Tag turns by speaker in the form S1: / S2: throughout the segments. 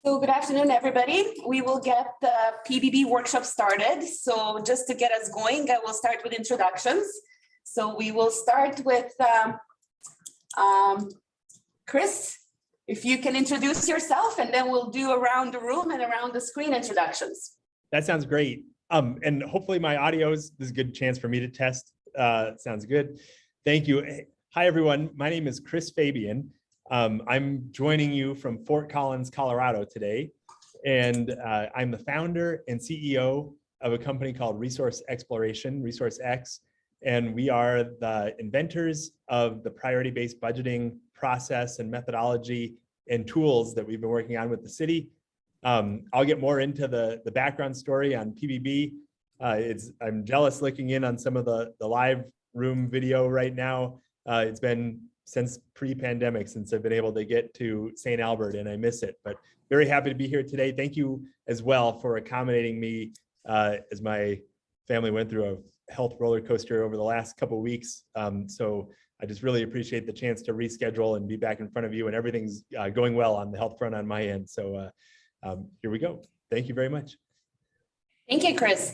S1: So good afternoon, everybody. We will get the PBB workshop started. So just to get us going, I will start with introductions. So we will start with Chris, if you can introduce yourself, and then we'll do around the room and around the screen introductions.
S2: That sounds great. And hopefully my audio is a good chance for me to test. Sounds good. Thank you. Hi, everyone. My name is Chris Fabian. I'm joining you from Fort Collins, Colorado today. And I'm the founder and CEO of a company called Resource Exploration, Resource X. And we are the inventors of the priority-based budgeting process and methodology and tools that we've been working on with the city. I'll get more into the background story on PBB. I'm jealous looking in on some of the live room video right now. It's been since pre-pandemic since I've been able to get to St. Albert, and I miss it, but very happy to be here today. Thank you as well for accommodating me as my family went through a health roller coaster over the last couple of weeks. So I just really appreciate the chance to reschedule and be back in front of you, and everything's going well on the health front on my end. So here we go. Thank you very much.
S1: Thank you, Chris.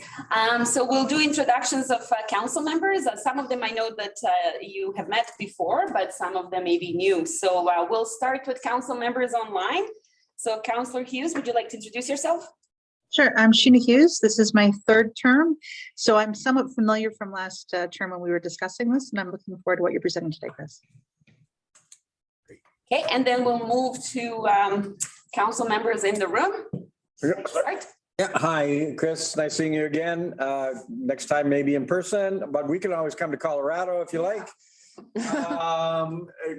S1: So we'll do introductions of council members. Some of them I know that you have met before, but some of them may be new. So we'll start with council members online. So Councillor Hughes, would you like to introduce yourself?
S3: Sure, I'm Sheena Hughes. This is my third term. So I'm somewhat familiar from last term when we were discussing this, and I'm looking forward to what you're presenting today, Chris.
S1: Okay, and then we'll move to council members in the room. Start.
S4: Yeah, hi, Chris. Nice seeing you again. Next time, maybe in person, but we can always come to Colorado if you like.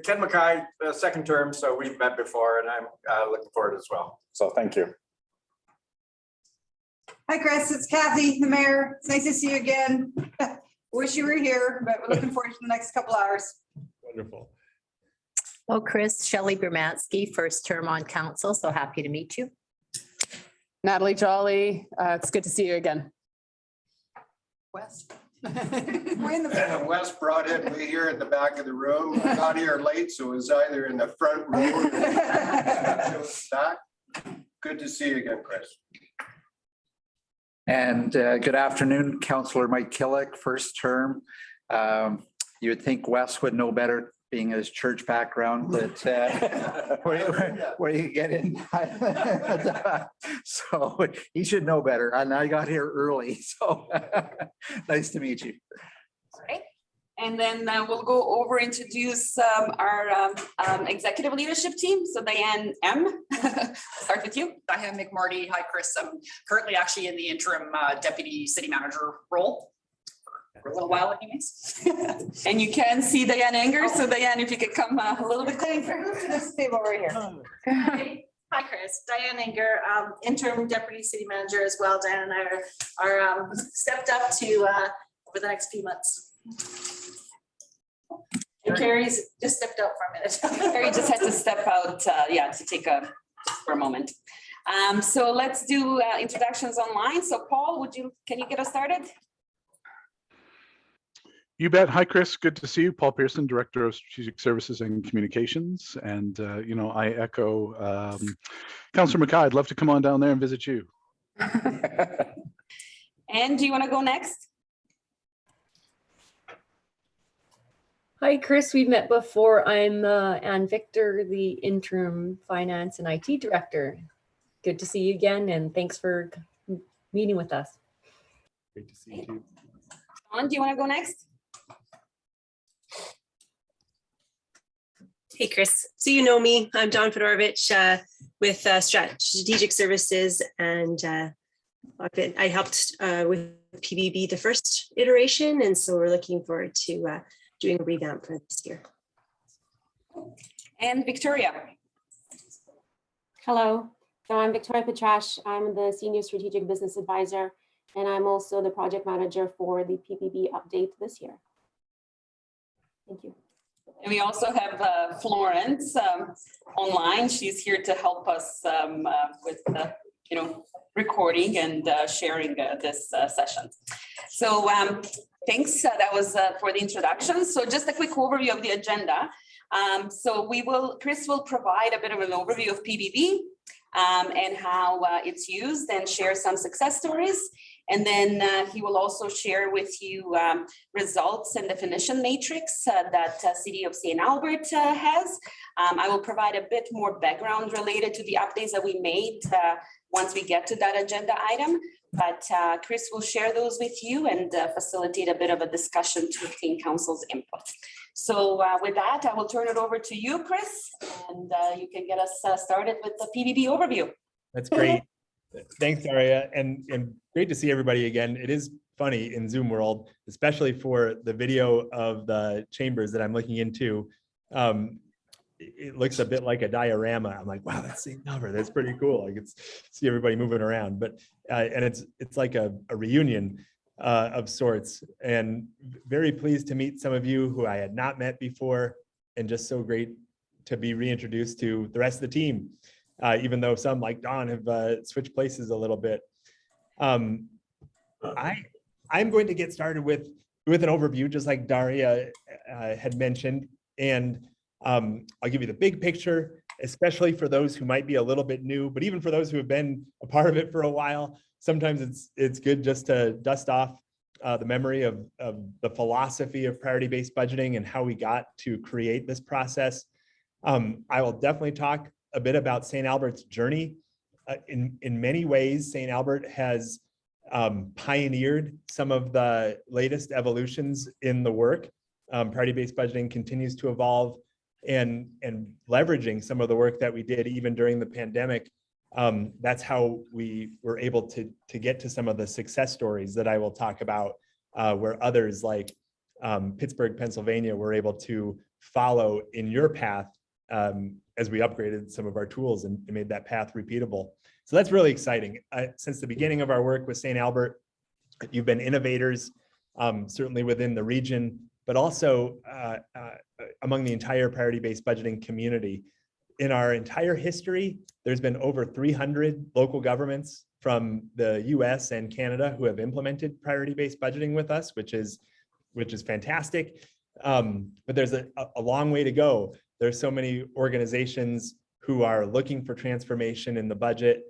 S4: Ken Mackay, second term, so we've met before, and I'm looking forward as well. So thank you.
S5: Hi, Chris. It's Kathy, the mayor. It's nice to see you again. Wish you were here, but we're looking forward to the next couple hours.
S2: Wonderful.
S6: Well, Chris, Shelley Bermansky, first term on council, so happy to meet you.
S7: Natalie Jolly, it's good to see you again.
S5: Wes. We're in the
S8: Wes brought it way here at the back of the room. I got here late, so it was either in the front row or back. Good to see you again, Chris.
S9: And good afternoon, Councillor Mike Killick, first term. You would think Wes would know better, being his church background, but where you get in. So he should know better. And I got here early, so nice to meet you.
S1: All right. And then we'll go over introduce our executive leadership team. So Diane M, start with you.
S10: Diane McMarty. Hi, Chris. I'm currently actually in the interim deputy city manager role for a little while anyways.
S1: And you can see Diane Enger. So Diane, if you could come a little bit closer to this table over here.
S11: Hi, Chris. Diane Enger, interim deputy city manager as well. Diane and I are stepped up to over the next few months. And Carrie's just stepped out for a minute.
S1: Carrie just had to step out, to take for a moment. So let's do introductions online. So Paul, can you get us started?
S12: You bet. Hi, Chris. Good to see you. Paul Pearson, Director of Strategic Services and Communications. And, I echo Councillor Mackay. I'd love to come on down there and visit you.
S1: And do you want to go next?
S13: Hi, Chris. We've met before. I'm Ann Victor, the Interim Finance and IT Director. Good to see you again, and thanks for meeting with us.
S2: Great to see you too.
S1: John, do you want to go next?
S14: Hey, Chris. So you know me. I'm Dawn Fedorovich with Strategic Services, and I helped with PBB the first iteration, and so we're looking forward to doing a revamp for this year.
S1: And Victoria.
S15: Hello. So I'm Victoria Petrash. I'm the Senior Strategic Business Advisor, and I'm also the project manager for the PBB update this year. Thank you.
S1: And we also have Florence online. She's here to help us with recording and sharing this session. So thanks. That was for the introduction. So just a quick overview of the agenda. So Chris will provide a bit of an overview of PBB. and how it's used, and share some success stories. And then he will also share with you results and definition matrix that City of St. Albert has. I will provide a bit more background related to the updates that we made once we get to that agenda item. But Chris will share those with you and facilitate a bit of a discussion to obtain council's input. So with that, I will turn it over to you, Chris, and you can get us started with the PBB overview.
S2: That's great. Thanks, Daria, and great to see everybody again. It is funny in Zoom world, especially for the video of the chambers that I'm looking into. It looks a bit like a diorama. I'm like, wow, that's St. Albert. That's pretty cool. I can see everybody moving around, but and it's like a reunion of sorts. And very pleased to meet some of you who I had not met before, and just so great to be reintroduced to the rest of the team. Even though some, like Dawn, have switched places a little bit. I'm going to get started with an overview, just like Daria had mentioned. And I'll give you the big picture, especially for those who might be a little bit new, but even for those who have been a part of it for a while, sometimes it's good just to dust off the memory of the philosophy of priority-based budgeting and how we got to create this process. I will definitely talk a bit about St. Albert's journey. In many ways, St. Albert has pioneered some of the latest evolutions in the work. Priority-based budgeting continues to evolve, and leveraging some of the work that we did even during the pandemic. That's how we were able to get to some of the success stories that I will talk about, where others like Pittsburgh, Pennsylvania, were able to follow in your path as we upgraded some of our tools and made that path repeatable. So that's really exciting. Since the beginning of our work with St. Albert, you've been innovators, certainly within the region, but also among the entire priority-based budgeting community. In our entire history, there's been over 300 local governments from the US and Canada who have implemented priority-based budgeting with us, which is fantastic. But there's a long way to go. There's so many organizations who are looking for transformation in the budget.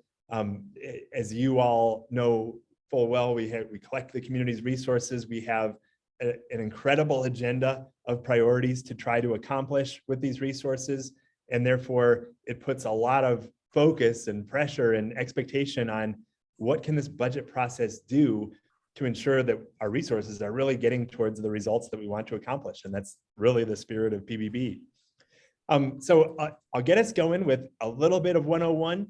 S2: As you all know full well, we collect the community's resources. We have an incredible agenda of priorities to try to accomplish with these resources. And therefore, it puts a lot of focus and pressure and expectation on what can this budget process do to ensure that our resources are really getting towards the results that we want to accomplish. And that's really the spirit of PBB. So I'll get us going with a little bit of 101.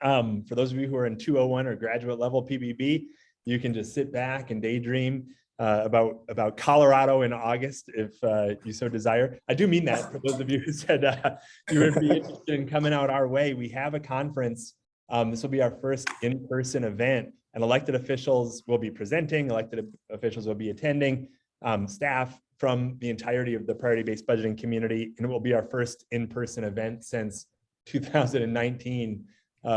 S2: For those of you who are in 201 or graduate level PBB, you can just sit back and daydream about Colorado in August, if you so desire. I do mean that for those of you who said you would be interested in coming out our way. We have a conference. This will be our first in-person event, and elected officials will be presenting, elected officials will be attending, staff from the entirety of the priority-based budgeting community, and it will be our first in-person event since 2019,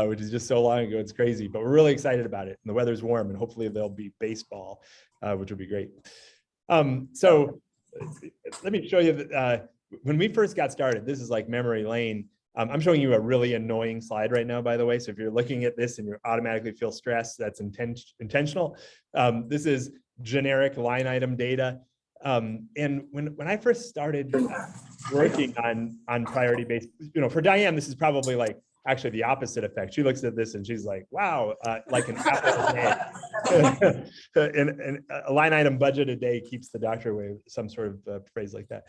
S2: which is just so long ago, it's crazy, but we're really excited about it. And the weather's warm, and hopefully there'll be baseball, which would be great. So let me show you that when we first got started, this is like memory lane. I'm showing you a really annoying slide right now, by the way. So if you're looking at this and you automatically feel stressed, that's intentional. This is generic line item data. And when I first started working on priority-based, for Diane, this is probably like actually the opposite effect. She looks at this and she's like, wow, like an apple a day. and a line item budget a day keeps the doctor away, some sort of phrase like that.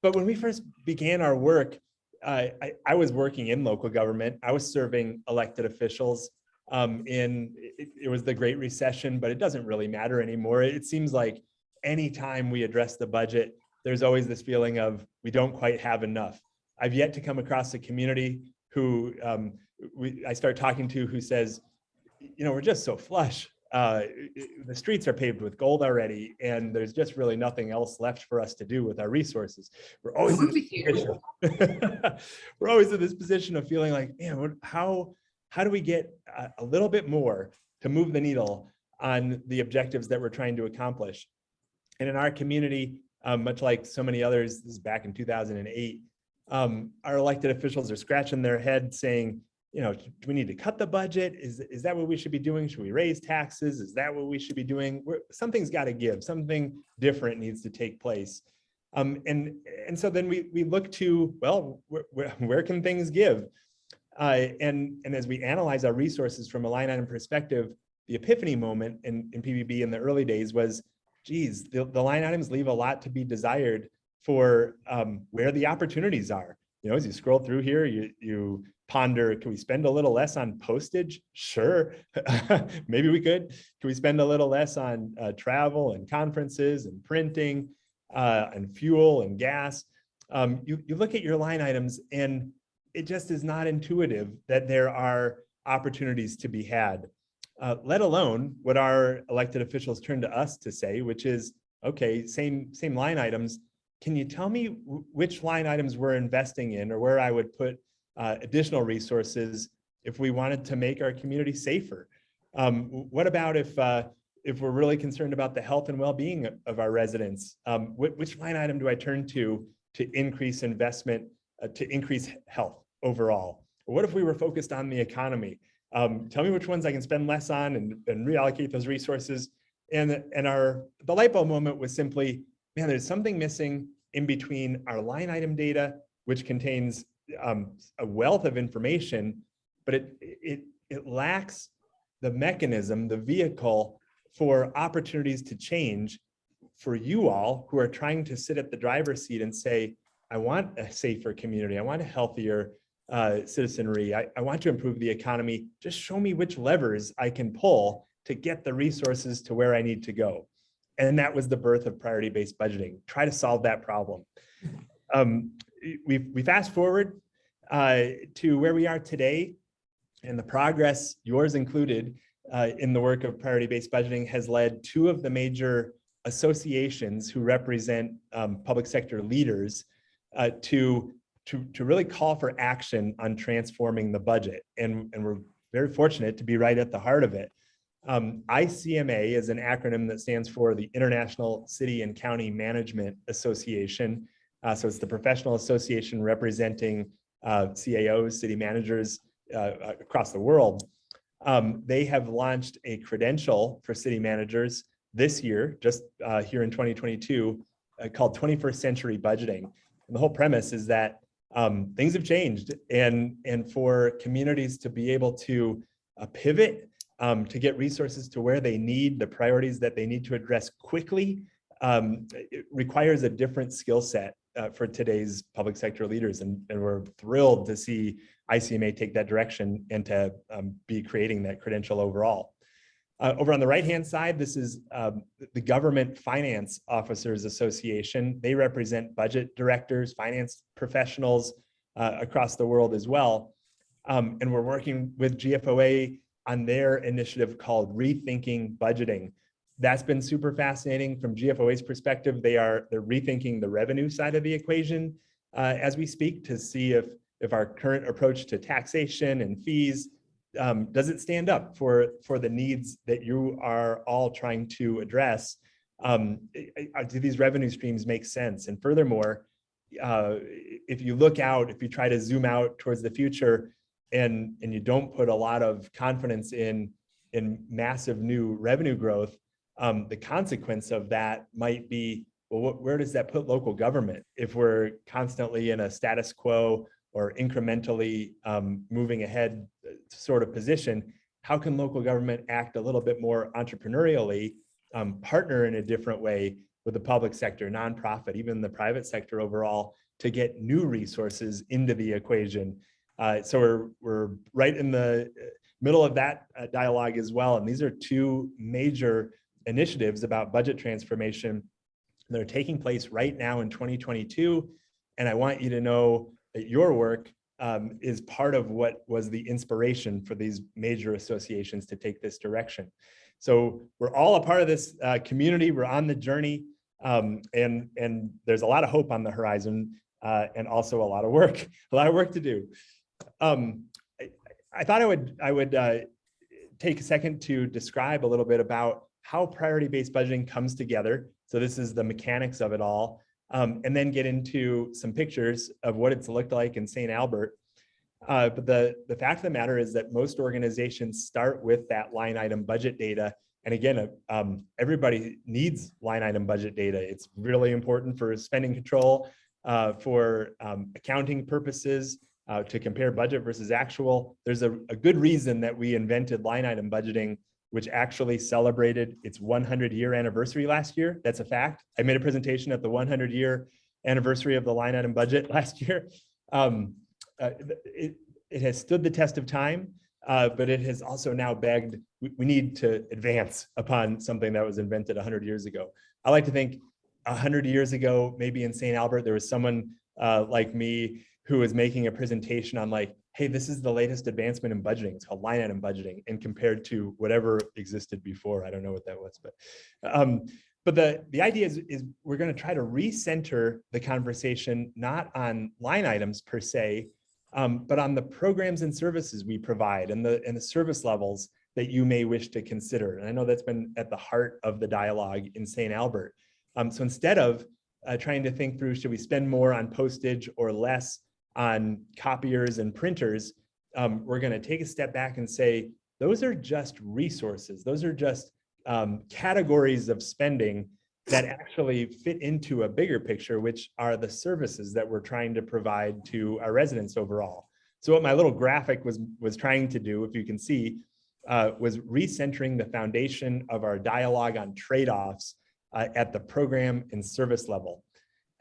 S2: But when we first began our work, I was working in local government. I was serving elected officials. It was the Great Recession, but it doesn't really matter anymore. It seems like anytime we address the budget, there's always this feeling of we don't quite have enough. I've yet to come across a community who I start talking to who says, we're just so flush. The streets are paved with gold already, and there's just really nothing else left for us to do with our resources. We're always in this position. We're always in this position of feeling like, man, how do we get a little bit more to move the needle on the objectives that we're trying to accomplish? And in our community, much like so many others, this is back in 2008, our elected officials are scratching their head saying, you know, do we need to cut the budget? Is that what we should be doing? Should we raise taxes? Is that what we should be doing? Something's got to give. Something different needs to take place. And so then we look to, well, where can things give? And as we analyze our resources from a line item perspective, the epiphany moment in PBB in the early days was, geez, the line items leave a lot to be desired for where the opportunities are. You know, as you scroll through here, you ponder, can we spend a little less on postage? Sure, maybe we could. Can we spend a little less on travel and conferences and printing and fuel and gas? You look at your line items and it just is not intuitive that there are opportunities to be had, let alone what our elected officials turn to us to say, which is, okay, same line items. Can you tell me which line items we're investing in or where I would put additional resources if we wanted to make our community safer? What about if we're really concerned about the health and well-being of our residents? Which line item do I turn to increase investment, to increase health overall? Or what if we were focused on the economy? Tell me which ones I can spend less on and reallocate those resources. And the light bulb moment was simply, man, there's something missing in between our line item data, which contains a wealth of information, but it lacks the mechanism, the vehicle for opportunities to change for you all who are trying to sit at the driver's seat and say, I want a safer community. I want a healthier citizenry. I want to improve the economy. Just show me which levers I can pull to get the resources to where I need to go. And that was the birth of priority-based budgeting. Try to solve that problem. We fast forward to where we are today, and the progress, yours included, in the work of priority-based budgeting has led two of the major associations who represent public sector leaders to really call for action on transforming the budget. And we're very fortunate to be right at the heart of it. ICMA is an acronym that stands for the International City and County Management Association. So it's the professional association representing CAOs, city managers across the world. They have launched a credential for city managers this year, just here in 2022, called 21st Century Budgeting. And the whole premise is that things have changed, and for communities to be able to pivot, to get resources to where they need, the priorities that they need to address quickly, it requires a different skill set for today's public sector leaders. And we're thrilled to see ICMA take that direction and to be creating that credential overall. Over on the right-hand side, this is the Government Finance Officers Association. They represent budget directors, finance professionals across the world as well. And we're working with GFOA on their initiative called Rethinking Budgeting. That's been super fascinating. From GFOA's perspective, they're rethinking the revenue side of the equation as we speak, to see if our current approach to taxation and fees, does it stand up for the needs that you are all trying to address? Do these revenue streams make sense? And furthermore, if you look out, if you try to zoom out towards the future, and you don't put a lot of confidence in massive new revenue growth, the consequence of that might be, well, where does that put local government if we're constantly in a status quo or incrementally moving ahead sort of position? How can local government act a little bit more entrepreneurially, partner in a different way with the public sector, nonprofit, even the private sector overall, to get new resources into the equation? So we're right in the middle of that dialogue as well. And these are two major initiatives about budget transformation that are taking place right now in 2022. And I want you to know that your work is part of what was the inspiration for these major associations to take this direction. So we're all a part of this community. We're on the journey, and there's a lot of hope on the horizon, and also a lot of work to do. I thought I would take a second to describe a little bit about how priority-based budgeting comes together. So this is the mechanics of it all. and then get into some pictures of what it's looked like in St. Albert. But the fact of the matter is that most organizations start with that line item budget data. And again, everybody needs line item budget data. It's really important for spending control, for accounting purposes, to compare budget versus actual. There's a good reason that we invented line item budgeting, which actually celebrated its 100-year anniversary last year. That's a fact. I made a presentation at the 100-year anniversary of the line item budget last year. It has stood the test of time, but it has also now begged, we need to advance upon something that was invented 100 years ago. I like to think 100 years ago, maybe in St. Albert, there was someone like me who was making a presentation on like, hey, this is the latest advancement in budgeting. It's called line item budgeting, and compared to whatever existed before. I don't know what that was, but the idea is we're going to try to recenter the conversation not on line items per se, but on the programs and services we provide and the service levels that you may wish to consider. And I know that's been at the heart of the dialogue in St. Albert. So instead of trying to think through, should we spend more on postage or less on copiers and printers, we're going to take a step back and say, those are just resources. Those are just categories of spending that actually fit into a bigger picture, which are the services that we're trying to provide to our residents overall. So what my little graphic was trying to do, if you can see, was recentering the foundation of our dialogue on trade-offs at the program and service level.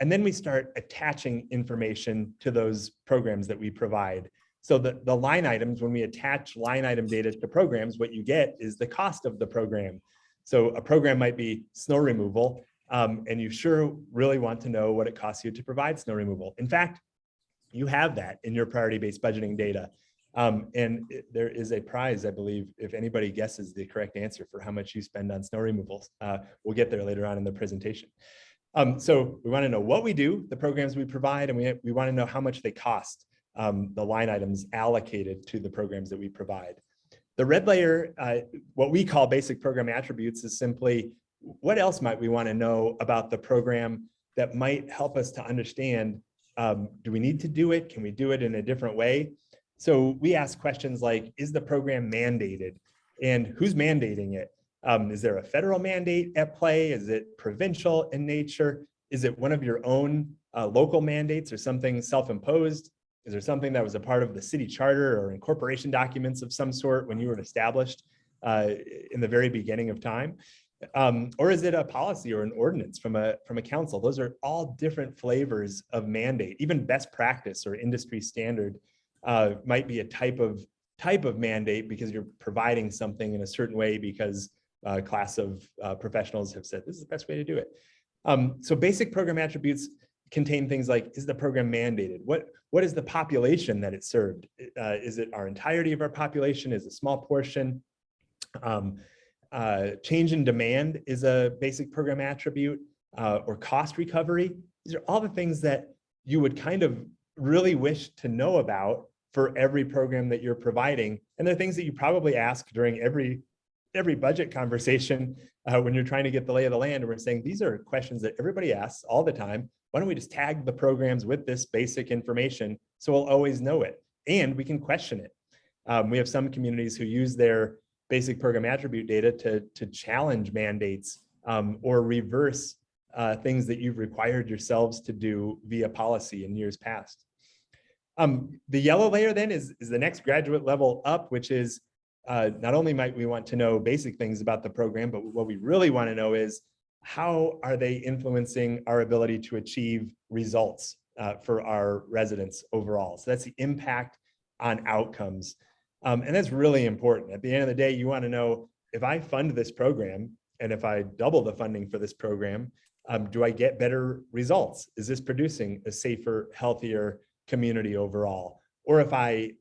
S2: And then we start attaching information to those programs that we provide. So the line items, when we attach line item data to programs, what you get is the cost of the program. So a program might be snow removal, and you sure really want to know what it costs you to provide snow removal. In fact, you have that in your priority-based budgeting data. There is a prize, I believe, if anybody guesses the correct answer for how much you spend on snow removals. We'll get there later on in the presentation. So we want to know what we do, the programs we provide, and we want to know how much they cost, the line items allocated to the programs that we provide. The red layer, what we call basic program attributes, is simply what else might we want to know about the program that might help us to understand, do we need to do it? Can we do it in a different way? So we ask questions like, is the program mandated? And who's mandating it? Is there a federal mandate at play? Is it provincial in nature? Is it one of your own local mandates or something self-imposed? Is there something that was a part of the city charter or incorporation documents of some sort when you were established in the very beginning of time? Or is it a policy or an ordinance from a council? Those are all different flavors of mandate. Even best practice or industry standard might be a type of mandate because you're providing something in a certain way because a class of professionals have said this is the best way to do it. So basic program attributes contain things like, is the program mandated? What is the population that it served? Is it our entirety of our population? Is it a small portion? Change in demand is a basic program attribute, or cost recovery. These are all the things that you would kind of really wish to know about for every program that you're providing. And they're things that you probably ask during every budget conversation when you're trying to get the lay of the land. And we're saying, these are questions that everybody asks all the time. Why don't we just tag the programs with this basic information so we'll always know it and we can question it. We have some communities who use their basic program attribute data to challenge mandates or reverse things that you've required yourselves to do via policy in years past. The yellow layer then is the next graduate level up, which is not only might we want to know basic things about the program, but what we really want to know is how are they influencing our ability to achieve results for our residents overall. So that's the impact on outcomes. And that's really important. At the end of the day, you want to know, if I fund this program and if I double the funding for this program, do I get better results? Is this producing a safer, healthier community overall? Or if I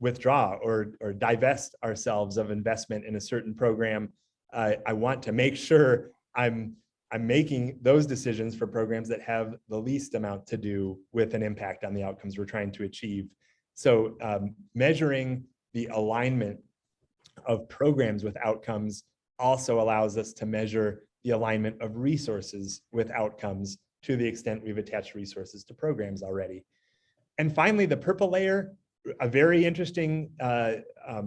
S2: withdraw or divest ourselves of investment in a certain program, I want to make sure I'm making those decisions for programs that have the least amount to do with an impact on the outcomes we're trying to achieve. So measuring the alignment of programs with outcomes also allows us to measure the alignment of resources with outcomes to the extent we've attached resources to programs already. And finally, the purple layer, a very interesting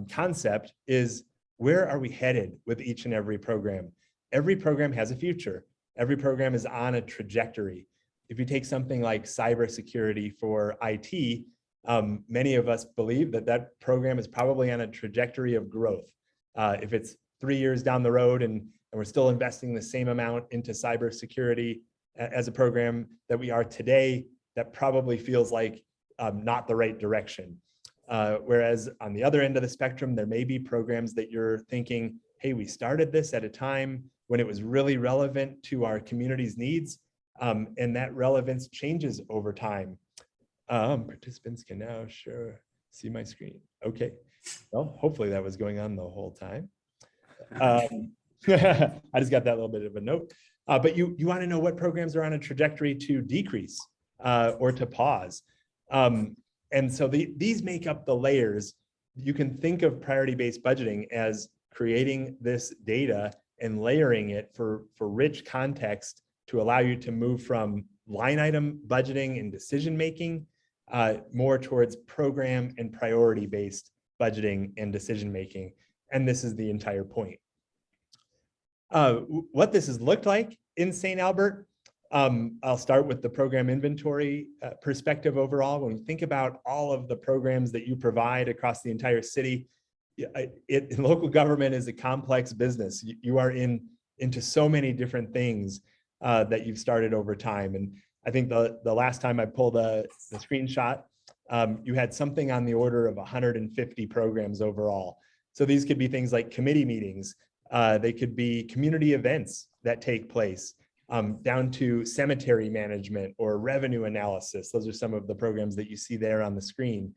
S2: concept is, where are we headed with each and every program? Every program has a future. Every program is on a trajectory. If you take something like cybersecurity for IT, many of us believe that that program is probably on a trajectory of growth. If it's 3 years down the road and we're still investing the same amount into cybersecurity as a program that we are today, that probably feels like not the right direction. Whereas on the other end of the spectrum, there may be programs that you're thinking, hey, we started this at a time when it was really relevant to our community's needs, and that relevance changes over time. Participants can now see my screen. Okay, well, hopefully that was going on the whole time. I just got that little bit of a note. But you want to know what programs are on a trajectory to decrease or to pause. And so these make up the layers. You can think of priority-based budgeting as creating this data and layering it for rich context to allow you to move from line item budgeting and decision-making more towards program and priority-based budgeting and decision-making. And this is the entire point. What this has looked like in St. Albert, I'll start with the program inventory perspective overall. When we think about all of the programs that you provide across the entire city, local government is a complex business. You are into so many different things that you've started over time. And I think the last time I pulled the screenshot, you had something on the order of 150 programs overall. So these could be things like committee meetings. They could be community events that take place, down to cemetery management or revenue analysis. Those are some of the programs that you see there on the screen.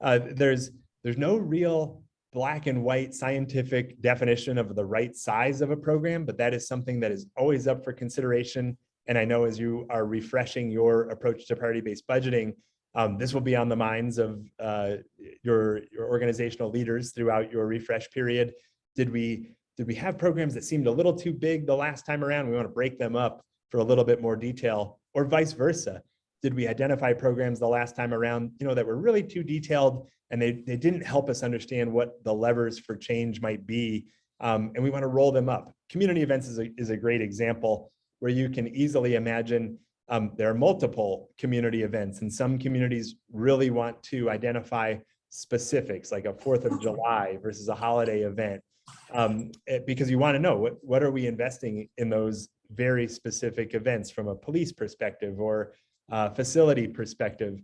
S2: There's no real black and white scientific definition of the right size of a program, but that is something that is always up for consideration. And I know as you are refreshing your approach to priority-based budgeting, this will be on the minds of your organizational leaders throughout your refresh period. Did we have programs that seemed a little too big the last time around? We want to break them up for a little bit more detail, or vice versa. Did we identify programs the last time around, that were really too detailed and they didn't help us understand what the levers for change might be? And we want to roll them up. Community events is a great example where you can easily imagine there are multiple community events, and some communities really want to identify specifics like a 4th of July versus a holiday event. Because you want to know what are we investing in those very specific events from a police perspective or facility perspective,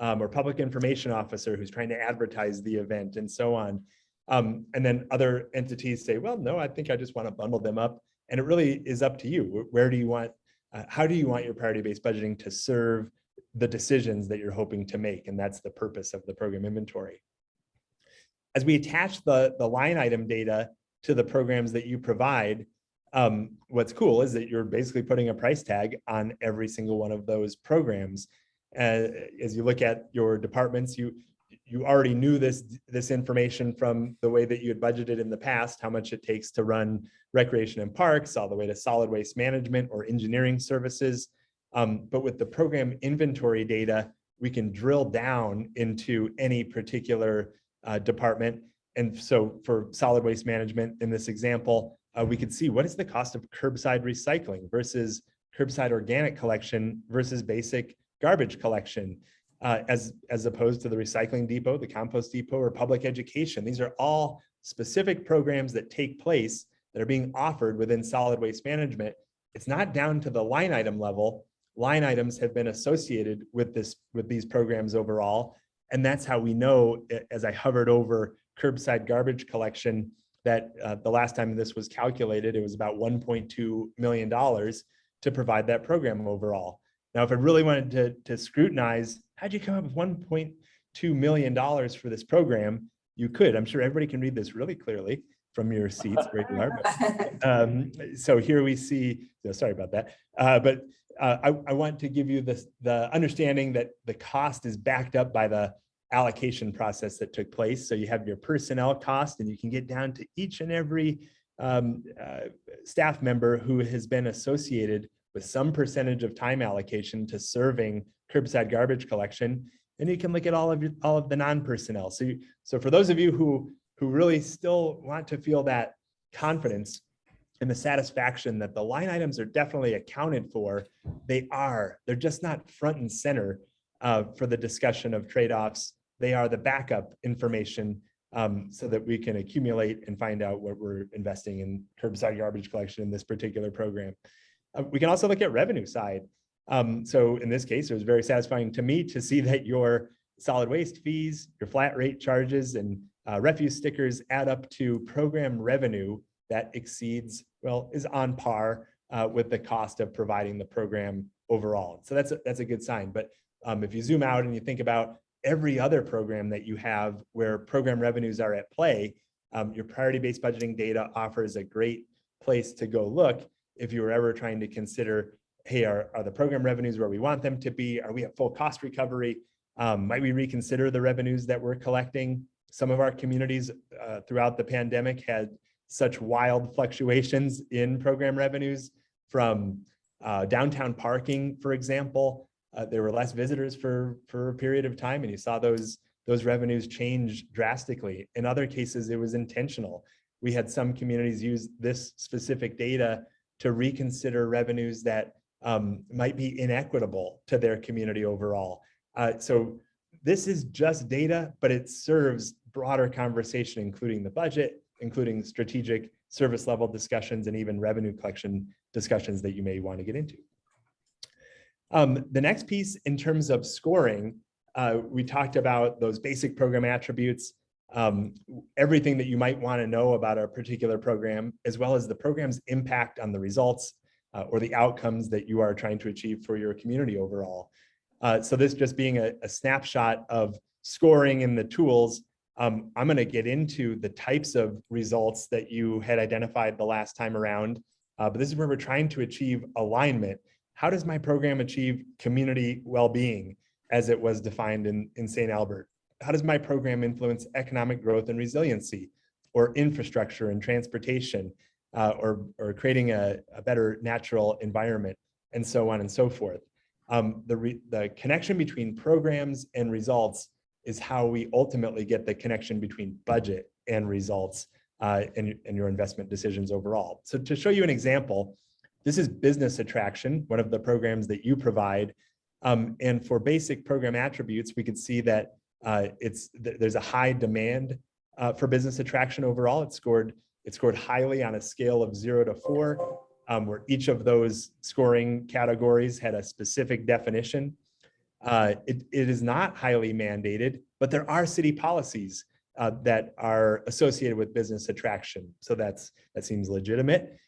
S2: or public information officer who's trying to advertise the event and so on. And then other entities say, well, no, I think I just want to bundle them up. And it really is up to you. Where do you want, how do you want your priority-based budgeting to serve the decisions that you're hoping to make? And that's the purpose of the program inventory. As we attach the line item data to the programs that you provide, what's cool is that you're basically putting a price tag on every single one of those programs. As you look at your departments, you already knew this information from the way that you had budgeted in the past, how much it takes to run recreation and parks, all the way to solid waste management or engineering services. But with the program inventory data, we can drill down into any particular department. And so for solid waste management in this example, we could see what is the cost of curbside recycling versus curbside organic collection versus basic garbage collection, as opposed to the recycling depot, the compost depot, or public education. These are all specific programs that take place that are being offered within solid waste management. It's not down to the line item level. Line items have been associated with these programs overall. And that's how we know, as I hovered over curbside garbage collection, that the last time this was calculated, it was about $1.2 million to provide that program overall. Now, if I really wanted to scrutinize, how'd you come up with $1.2 million for this program? You could. I'm sure everybody can read this really clearly from your seats where you are. So here we see, sorry about that. But I want to give you the understanding that the cost is backed up by the allocation process that took place. So you have your personnel cost, and you can get down to each and every staff member who has been associated with some percentage of time allocation to serving curbside garbage collection. And you can look at all of the non-personnel. So for those of you who really still want to feel that confidence and the satisfaction that the line items are definitely accounted for, they're just not front and center for the discussion of trade-offs. They are the backup information so that we can accumulate and find out what we're investing in curbside garbage collection in this particular program. We can also look at revenue side. So in this case, it was very satisfying to me to see that your solid waste fees, your flat rate charges, and refuse stickers add up to program revenue that exceeds, well, is on par with the cost of providing the program overall. So that's a good sign. But if you zoom out and you think about every other program that you have where program revenues are at play, your priority-based budgeting data offers a great place to go look if you were ever trying to consider, hey, are the program revenues where we want them to be? Are we at full cost recovery? Might we reconsider the revenues that we're collecting? Some of our communities throughout the pandemic had such wild fluctuations in program revenues from downtown parking, for example. There were less visitors for a period of time, and you saw those revenues change drastically. In other cases, it was intentional. We had some communities use this specific data to reconsider revenues that might be inequitable to their community overall. So this is just data, but it serves broader conversation, including the budget, including strategic service level discussions, and even revenue collection discussions that you may want to get into. The next piece in terms of scoring, we talked about those basic program attributes, everything that you might want to know about a particular program, as well as the program's impact on the results or the outcomes that you are trying to achieve for your community overall. So this just being a snapshot of scoring in the tools, I'm going to get into the types of results that you had identified the last time around, but this is where we're trying to achieve alignment. How does my program achieve community well-being as it was defined in St. Albert? How does my program influence economic growth and resiliency, or infrastructure and transportation, or creating a better natural environment, and so on and so forth? The connection between programs and results is how we ultimately get the connection between budget and results and your investment decisions overall. So to show you an example, this is business attraction, one of the programs that you provide. And for basic program attributes, we could see that there's a high demand for business attraction overall. It scored highly on a scale of 0 to 4, where each of those scoring categories had a specific definition. It is not highly mandated, but there are city policies that are associated with business attraction. So that seems legitimate.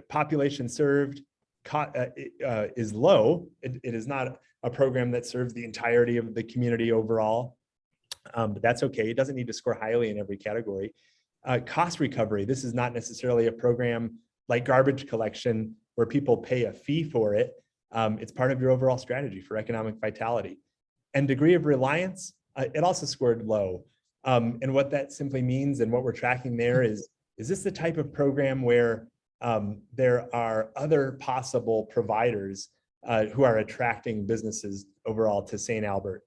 S2: Population served is low. It is not a program that serves the entirety of the community overall, but that's okay. It doesn't need to score highly in every category. Cost recovery. This is not necessarily a program like garbage collection where people pay a fee for it. It's part of your overall strategy for economic vitality. And degree of reliance, it also scored low. And what that simply means and what we're tracking there is this the type of program where there are other possible providers who are attracting businesses overall to St. Albert?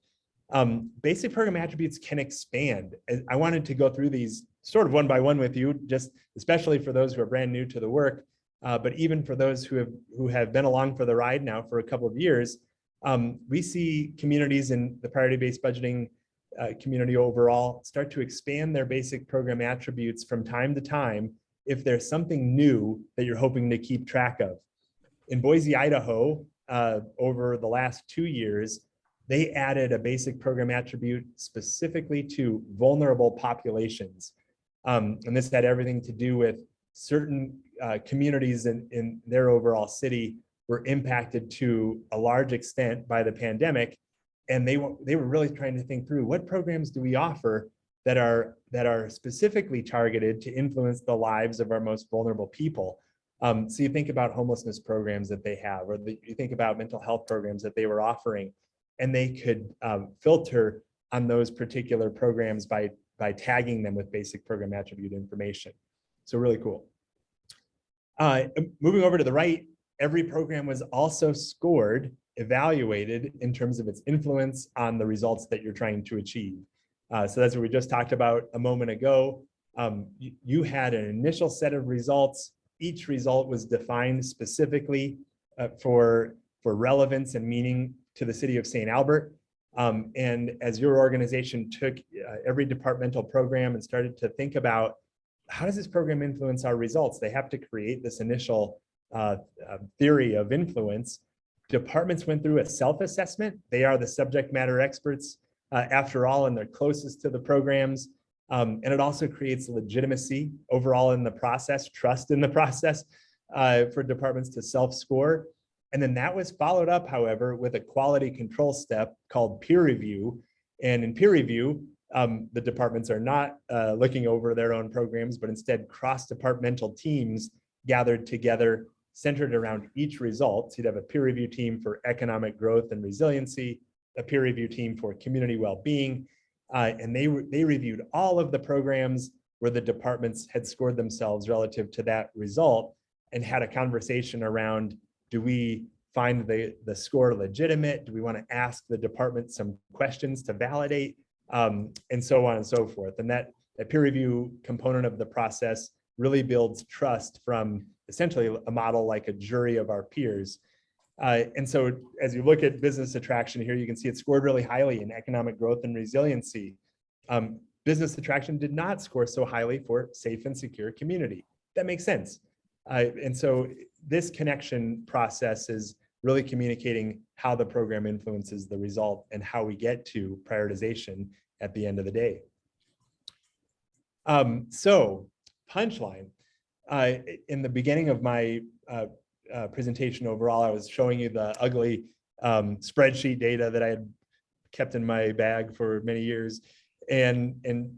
S2: Basic program attributes can expand. I wanted to go through these sort of one by one with you, just especially for those who are brand new to the work, but even for those who have been along for the ride now for a couple of years. We see communities in the priority-based budgeting community overall start to expand their basic program attributes from time to time if there's something new that you're hoping to keep track of. In Boise, Idaho, over the last 2 years, they added a basic program attribute specifically to vulnerable populations. And this had everything to do with certain communities in their overall city were impacted to a large extent by the pandemic. And they were really trying to think through, what programs do we offer that are specifically targeted to influence the lives of our most vulnerable people? So you think about homelessness programs that they have, or you think about mental health programs that they were offering, and they could filter on those particular programs by tagging them with basic program attribute information. So really cool. Moving over to the right, every program was also scored, evaluated in terms of its influence on the results that you're trying to achieve. So that's what we just talked about a moment ago. You had an initial set of results. Each result was defined specifically for relevance and meaning to the city of St. Albert. And as your organization took every departmental program and started to think about how does this program influence our results, they have to create this initial theory of influence. Departments went through a self-assessment. They are the subject matter experts after all, and they're closest to the programs. And it also creates legitimacy overall in the process, trust in the process for departments to self-score. And then that was followed up, however, with a quality control step called peer review. And in peer review, the departments are not looking over their own programs, but instead cross-departmental teams gathered together, centered around each result. So you'd have a peer review team for economic growth and resiliency, a peer review team for community well-being, and they reviewed all of the programs where the departments had scored themselves relative to that result and had a conversation around, do we find the score legitimate? Do we want to ask the department some questions to validate? And so on and so forth. And that peer review component of the process really builds trust from essentially a model like a jury of our peers. And so as you look at business attraction here, you can see it scored really highly in economic growth and resiliency. Business attraction did not score so highly for safe and secure community. That makes sense. And so this connection process is really communicating how the program influences the result and how we get to prioritization at the end of the day. So punchline, in the beginning of my presentation overall, I was showing you the ugly spreadsheet data that I had kept in my bag for many years, and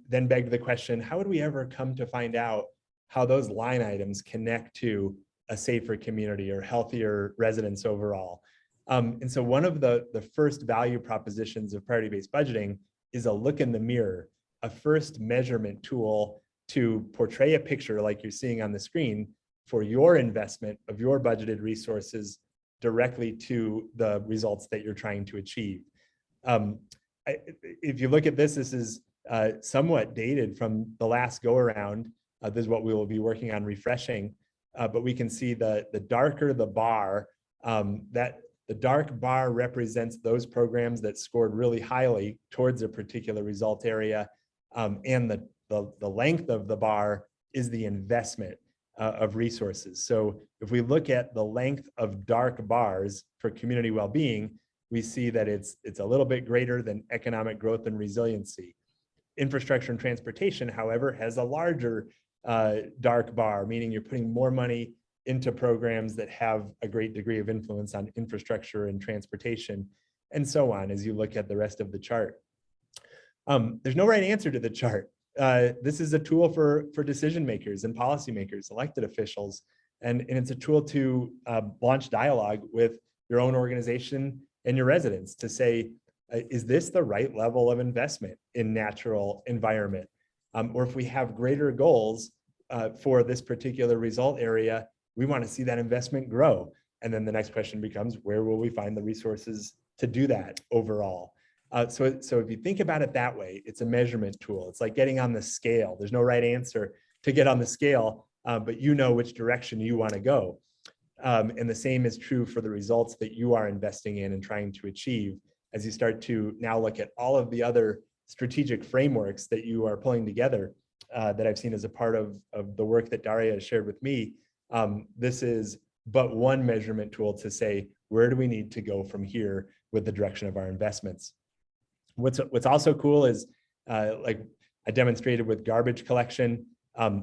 S2: then begged the question, how would we ever come to find out how those line items connect to a safer community or healthier residents overall? And so one of the first value propositions of priority-based budgeting is a look in the mirror, a first measurement tool to portray a picture like you're seeing on the screen for your investment of your budgeted resources directly to the results that you're trying to achieve. If you look at this, this is somewhat dated from the last go around. This is what we will be working on refreshing, but we can see the darker the bar, that the dark bar represents those programs that scored really highly towards a particular result area, and the length of the bar is the investment of resources. So if we look at the length of dark bars for community well-being, we see that it's a little bit greater than economic growth and resiliency. Infrastructure and transportation, however, has a larger dark bar, meaning you're putting more money into programs that have a great degree of influence on infrastructure and transportation, and so on as you look at the rest of the chart. There's no right answer to the chart. This is a tool for decision makers and policymakers, elected officials, and it's a tool to launch dialogue with your own organization and your residents to say, is this the right level of investment in natural environment? Or if we have greater goals for this particular result area, we want to see that investment grow. And then the next question becomes, where will we find the resources to do that overall? So if you think about it that way, it's a measurement tool. It's like getting on the scale. There's no right answer to get on the scale, but you know which direction you want to go. And the same is true for the results that you are investing in and trying to achieve as you start to now look at all of the other strategic frameworks that you are pulling together that I've seen as a part of the work that Daria has shared with me. This is but one measurement tool to say, where do we need to go from here with the direction of our investments? What's also cool is, like I demonstrated with garbage collection,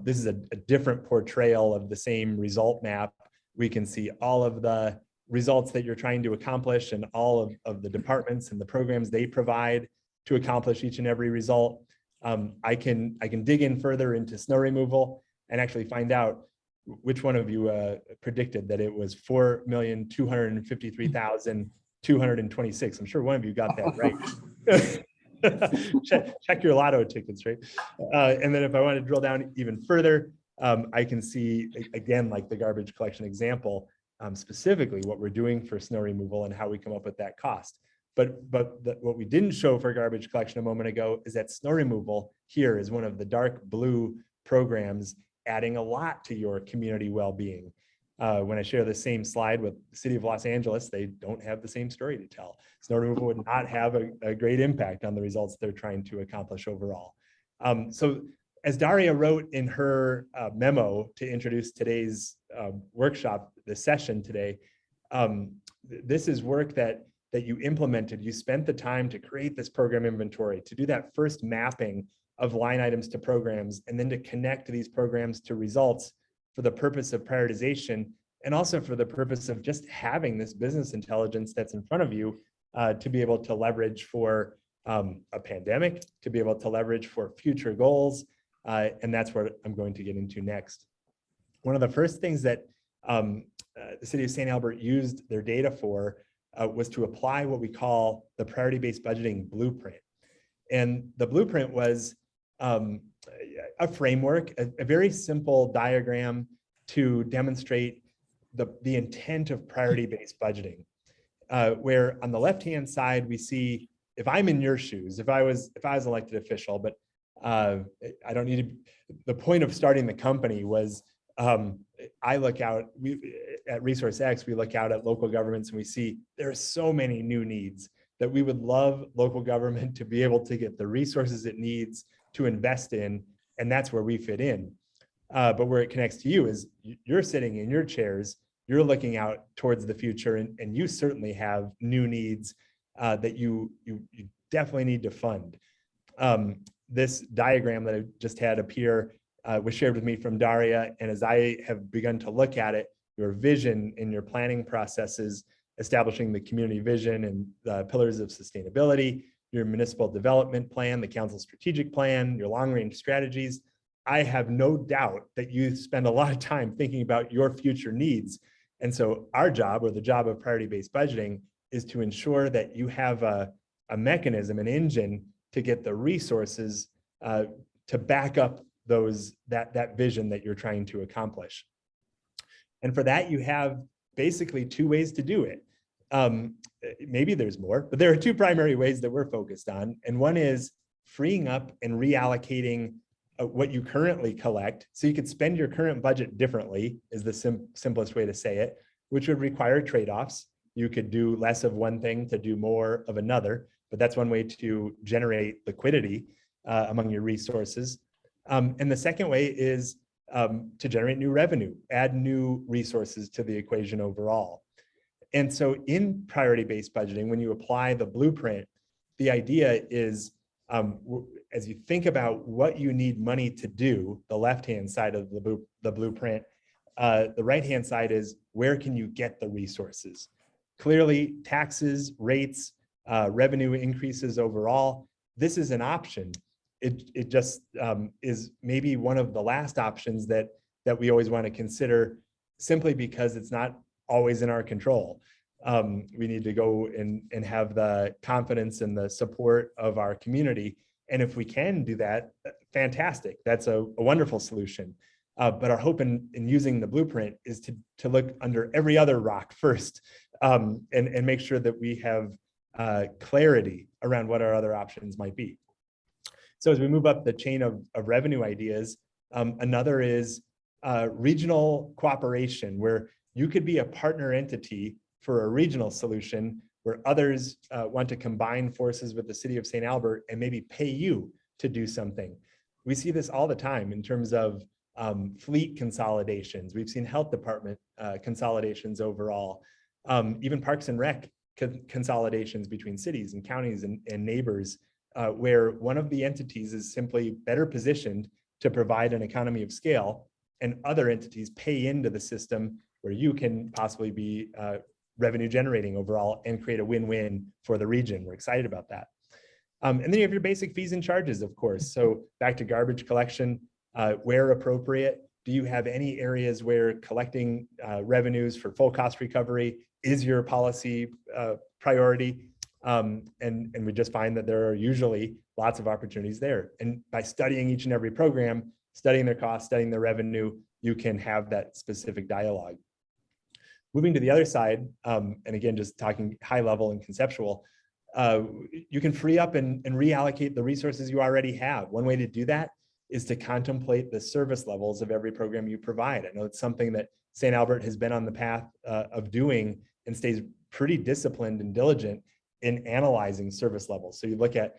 S2: this is a different portrayal of the same result map. We can see all of the results that you're trying to accomplish and all of the departments and the programs they provide to accomplish each and every result. I can dig in further into snow removal and actually find out which one of you predicted that it was 4,253,226. I'm sure one of you got that right. check your lotto tickets, right? And then if I want to drill down even further, I can see, again, like the garbage collection example, specifically what we're doing for snow removal and how we come up with that cost. But what we didn't show for garbage collection a moment ago is that snow removal here is one of the dark blue programs adding a lot to your community well-being. When I share the same slide with the city of Los Angeles, they don't have the same story to tell. Snow removal would not have a great impact on the results they're trying to accomplish overall. So as Daria wrote in her memo to introduce today's workshop, this session today, this is work that you implemented. You spent the time to create this program inventory, to do that first mapping of line items to programs, and then to connect these programs to results for the purpose of prioritization, and also for the purpose of just having this business intelligence that's in front of you to be able to leverage for a pandemic, to be able to leverage for future goals. And that's what I'm going to get into next. One of the first things that the city of St. Albert used their data for was to apply what we call the priority-based budgeting blueprint. And the blueprint was a framework, a very simple diagram to demonstrate the intent of priority-based budgeting, where on the left-hand side, we see, if I'm in your shoes, if I was elected official, but I don't need to, the point of starting the company was, I look out, at Resource X, we look out at local governments and we see there are so many new needs that we would love local government to be able to get the resources it needs to invest in, and that's where we fit in. But where it connects to you is you're sitting in your chairs, you're looking out towards the future, and you certainly have new needs that you definitely need to fund. This diagram that I just had appear was shared with me from Daria, and as I have begun to look at it, your vision in your planning processes, establishing the community vision and the pillars of sustainability, your municipal development plan, the council strategic plan, your long-range strategies, I have no doubt that you spend a lot of time thinking about your future needs. And so our job, or the job of priority-based budgeting, is to ensure that you have a mechanism, an engine to get the resources to back up that vision that you're trying to accomplish. And for that, you have basically two ways to do it. Maybe there's more, but there are two primary ways that we're focused on. And one is freeing up and reallocating what you currently collect. So you could spend your current budget differently, is the simplest way to say it, which would require trade-offs. You could do less of one thing to do more of another, but that's one way to generate liquidity among your resources. And the second way is to generate new revenue, add new resources to the equation overall. And so in priority-based budgeting, when you apply the blueprint, the idea is, as you think about what you need money to do, the left-hand side of the blueprint, the right-hand side is, where can you get the resources? Clearly, taxes, rates, revenue increases overall, this is an option. It just is maybe one of the last options that we always want to consider, simply because it's not always in our control. We need to go and have the confidence and the support of our community. And if we can do that, fantastic. That's a wonderful solution. But our hope in using the blueprint is to look under every other rock first, and make sure that we have clarity around what our other options might be. So as we move up the chain of revenue ideas, another is regional cooperation, where you could be a partner entity for a regional solution where others want to combine forces with the city of St. Albert and maybe pay you to do something. We see this all the time in terms of fleet consolidations. We've seen health department consolidations overall, even parks and rec consolidations between cities and counties and neighbors, where one of the entities is simply better positioned to provide an economy of scale, and other entities pay into the system where you can possibly be revenue generating overall and create a win-win for the region. We're excited about that. And then you have your basic fees and charges, of course. So back to garbage collection, where appropriate, do you have any areas where collecting revenues for full cost recovery is your policy priority? And we just find that there are usually lots of opportunities there. And by studying each and every program, studying their costs, studying their revenue, you can have that specific dialogue. Moving to the other side, and again, just talking high level and conceptual, you can free up and reallocate the resources you already have. One way to do that is to contemplate the service levels of every program you provide. I know it's something that St. Albert has been on the path of doing and stays pretty disciplined and diligent in analyzing service levels. So you look at,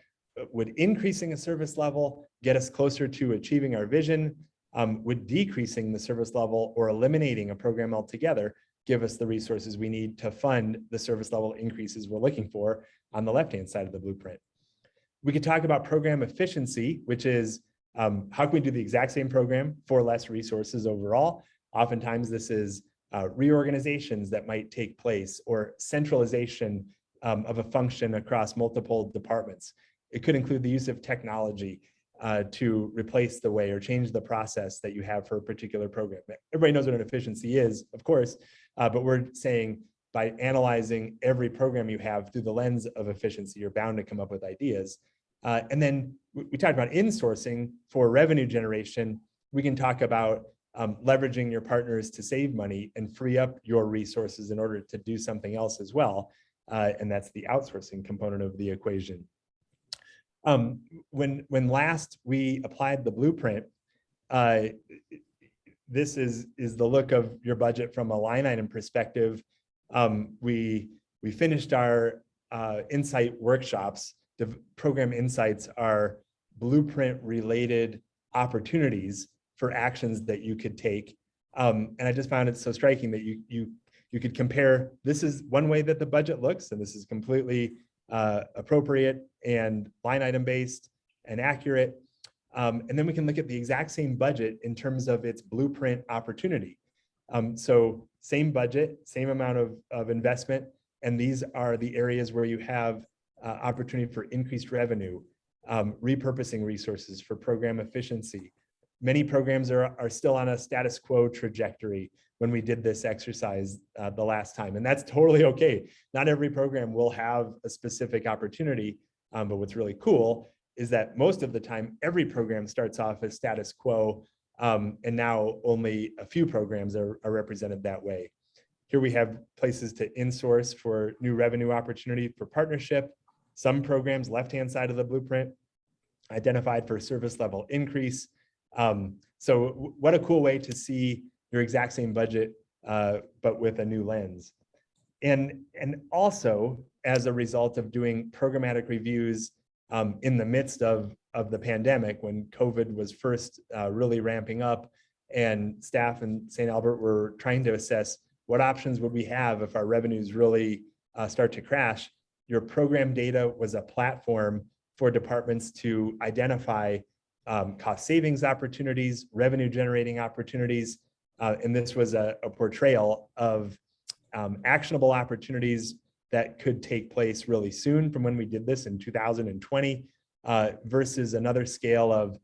S2: would increasing a service level get us closer to achieving our vision? Would decreasing the service level or eliminating a program altogether give us the resources we need to fund the service level increases we're looking for on the left-hand side of the blueprint? We could talk about program efficiency, which is how can we do the exact same program for less resources overall? Oftentimes this is reorganizations that might take place or centralization of a function across multiple departments. It could include the use of technology to replace the way or change the process that you have for a particular program. Everybody knows what an efficiency is, of course, but we're saying by analyzing every program you have through the lens of efficiency, you're bound to come up with ideas. And then we talked about insourcing for revenue generation. We can talk about leveraging your partners to save money and free up your resources in order to do something else as well. And that's the outsourcing component of the equation. When last we applied the blueprint, this is the look of your budget from a line item perspective. We finished our insight workshops. The program insights are blueprint related opportunities for actions that you could take. And I just found it so striking that you could compare, this is one way that the budget looks, and this is completely appropriate and line item based and accurate. And then we can look at the exact same budget in terms of its blueprint opportunity. So same budget, same amount of investment, and these are the areas where you have opportunity for increased revenue, repurposing resources for program efficiency. Many programs are still on a status quo trajectory when we did this exercise the last time, and that's totally okay. Not every program will have a specific opportunity, but what's really cool is that most of the time, every program starts off as status quo, and now only a few programs are represented that way. Here we have places to insource for new revenue opportunity for partnership. Some programs, left-hand side of the blueprint, identified for service level increase. So what a cool way to see your exact same budget, but with a new lens. And also, as a result of doing programmatic reviews in the midst of the pandemic, when COVID was first really ramping up and staff in St. Albert were trying to assess what options would we have if our revenues really start to crash, your program data was a platform for departments to identify cost savings opportunities, revenue generating opportunities. And this was a portrayal of actionable opportunities that could take place really soon from when we did this in 2020 versus another scale of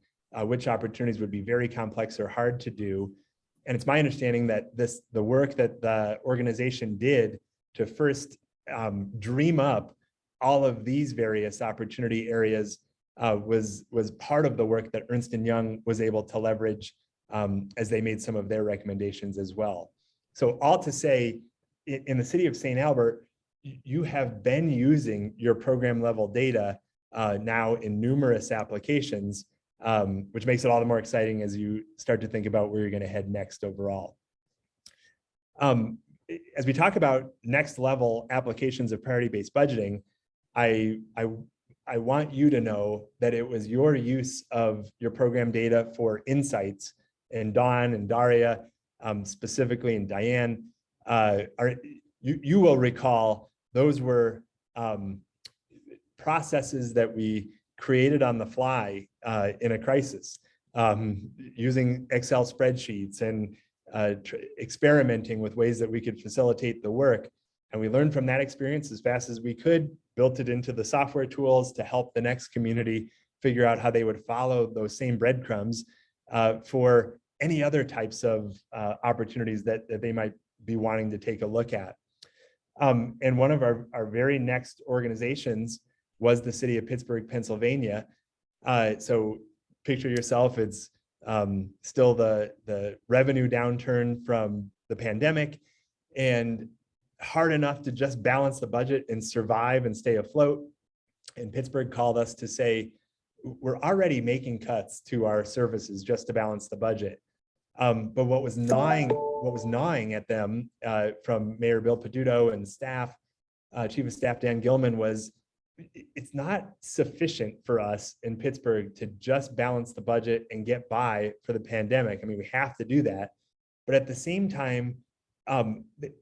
S2: which opportunities would be very complex or hard to do. And it's my understanding that the work that the organization did to first dream up all of these various opportunity areas was part of the work that Ernst & Young was able to leverage as they made some of their recommendations as well. So all to say, in the city of St. Albert, you have been using your program level data now in numerous applications, which makes it all the more exciting as you start to think about where you're going to head next overall. As we talk about next level applications of priority-based budgeting, I want you to know that it was your use of your program data for insights, and Dawn and Daria, specifically, and Diane, you will recall those were processes that we created on the fly in a crisis, using Excel spreadsheets and experimenting with ways that we could facilitate the work. And we learned from that experience as fast as we could, built it into the software tools to help the next community figure out how they would follow those same breadcrumbs for any other types of opportunities that they might be wanting to take a look at. And one of our very next organizations was the city of Pittsburgh, Pennsylvania. So picture yourself, it's still the revenue downturn from the pandemic. and hard enough to just balance the budget and survive and stay afloat. And Pittsburgh called us to say, we're already making cuts to our services just to balance the budget. But what was gnawing at them from Mayor Bill Peduto and staff, Chief of Staff Dan Gilman, was it's not sufficient for us in Pittsburgh to just balance the budget and get by for the pandemic. I mean, we have to do that. But at the same time,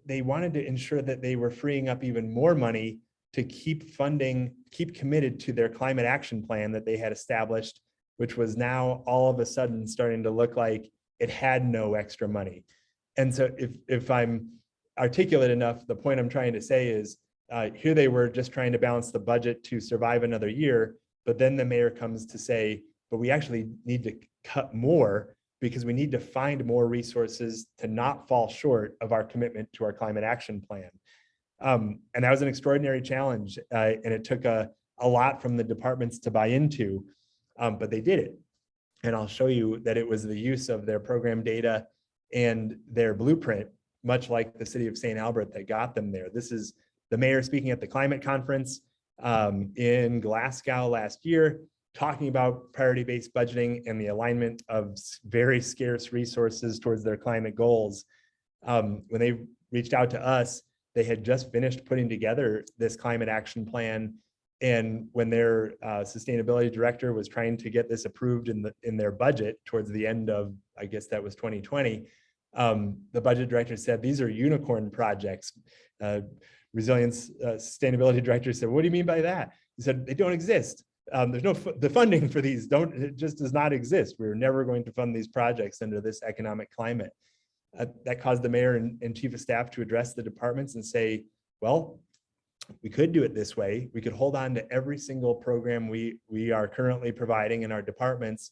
S2: they wanted to ensure that they were freeing up even more money to keep committed to their climate action plan that they had established, which was now all of a sudden starting to look like it had no extra money. And so if I'm articulate enough, the point I'm trying to say is here they were just trying to balance the budget to survive another year, but then the mayor comes to say, but we actually need to cut more because we need to find more resources to not fall short of our commitment to our climate action plan. And that was an extraordinary challenge, and it took a lot from the departments to buy into, but they did it. And I'll show you that it was the use of their program data and their blueprint, much like the city of St. Albert, that got them there. This is the mayor speaking at the climate conference in Glasgow last year, talking about priority-based budgeting and the alignment of very scarce resources towards their climate goals. When they reached out to us, they had just finished putting together this climate action plan. And when their sustainability director was trying to get this approved in their budget towards the end of, I guess that was 2020, the budget director said, these are unicorn projects. Resilience sustainability director said, what do you mean by that? He said, they don't exist. There's no, the funding for these it just does not exist. We're never going to fund these projects under this economic climate. That caused the mayor and chief of staff to address the departments and say, well, we could do it this way. We could hold on to every single program we are currently providing in our departments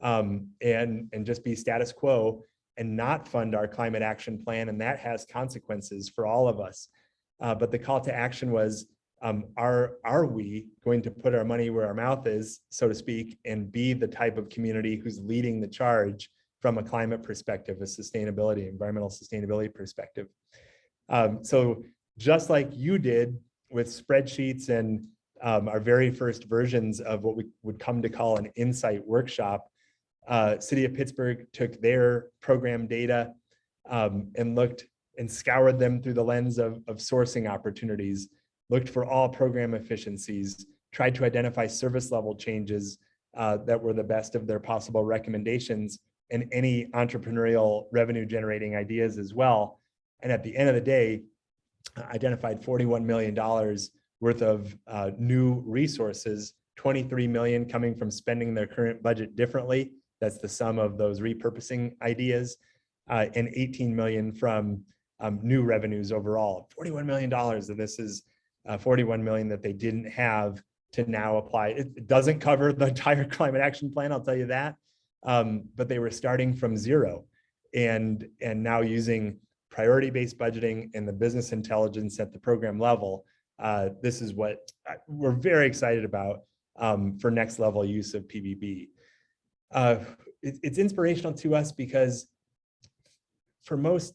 S2: and just be status quo and not fund our climate action plan. And that has consequences for all of us. But the call to action was, are we going to put our money where our mouth is, so to speak, and be the type of community who's leading the charge from a climate perspective, a sustainability, environmental sustainability perspective. So just like you did with spreadsheets and our very first versions of what we would come to call an insight workshop, City of Pittsburgh took their program data and looked and scoured them through the lens of sourcing opportunities, looked for all program efficiencies, tried to identify service level changes that were the best of their possible recommendations, and any entrepreneurial revenue generating ideas as well. And at the end of the day, identified $41 million worth of new resources, 23 million coming from spending their current budget differently. That's the sum of those repurposing ideas, and 18 million from new revenues overall. $41 million, and this is 41 million that they didn't have to now apply. It doesn't cover the entire climate action plan, I'll tell you that. But they were starting from zero and now using priority-based budgeting and the business intelligence at the program level. This is what we're very excited about for next level use of PBB. It's inspirational to us because for most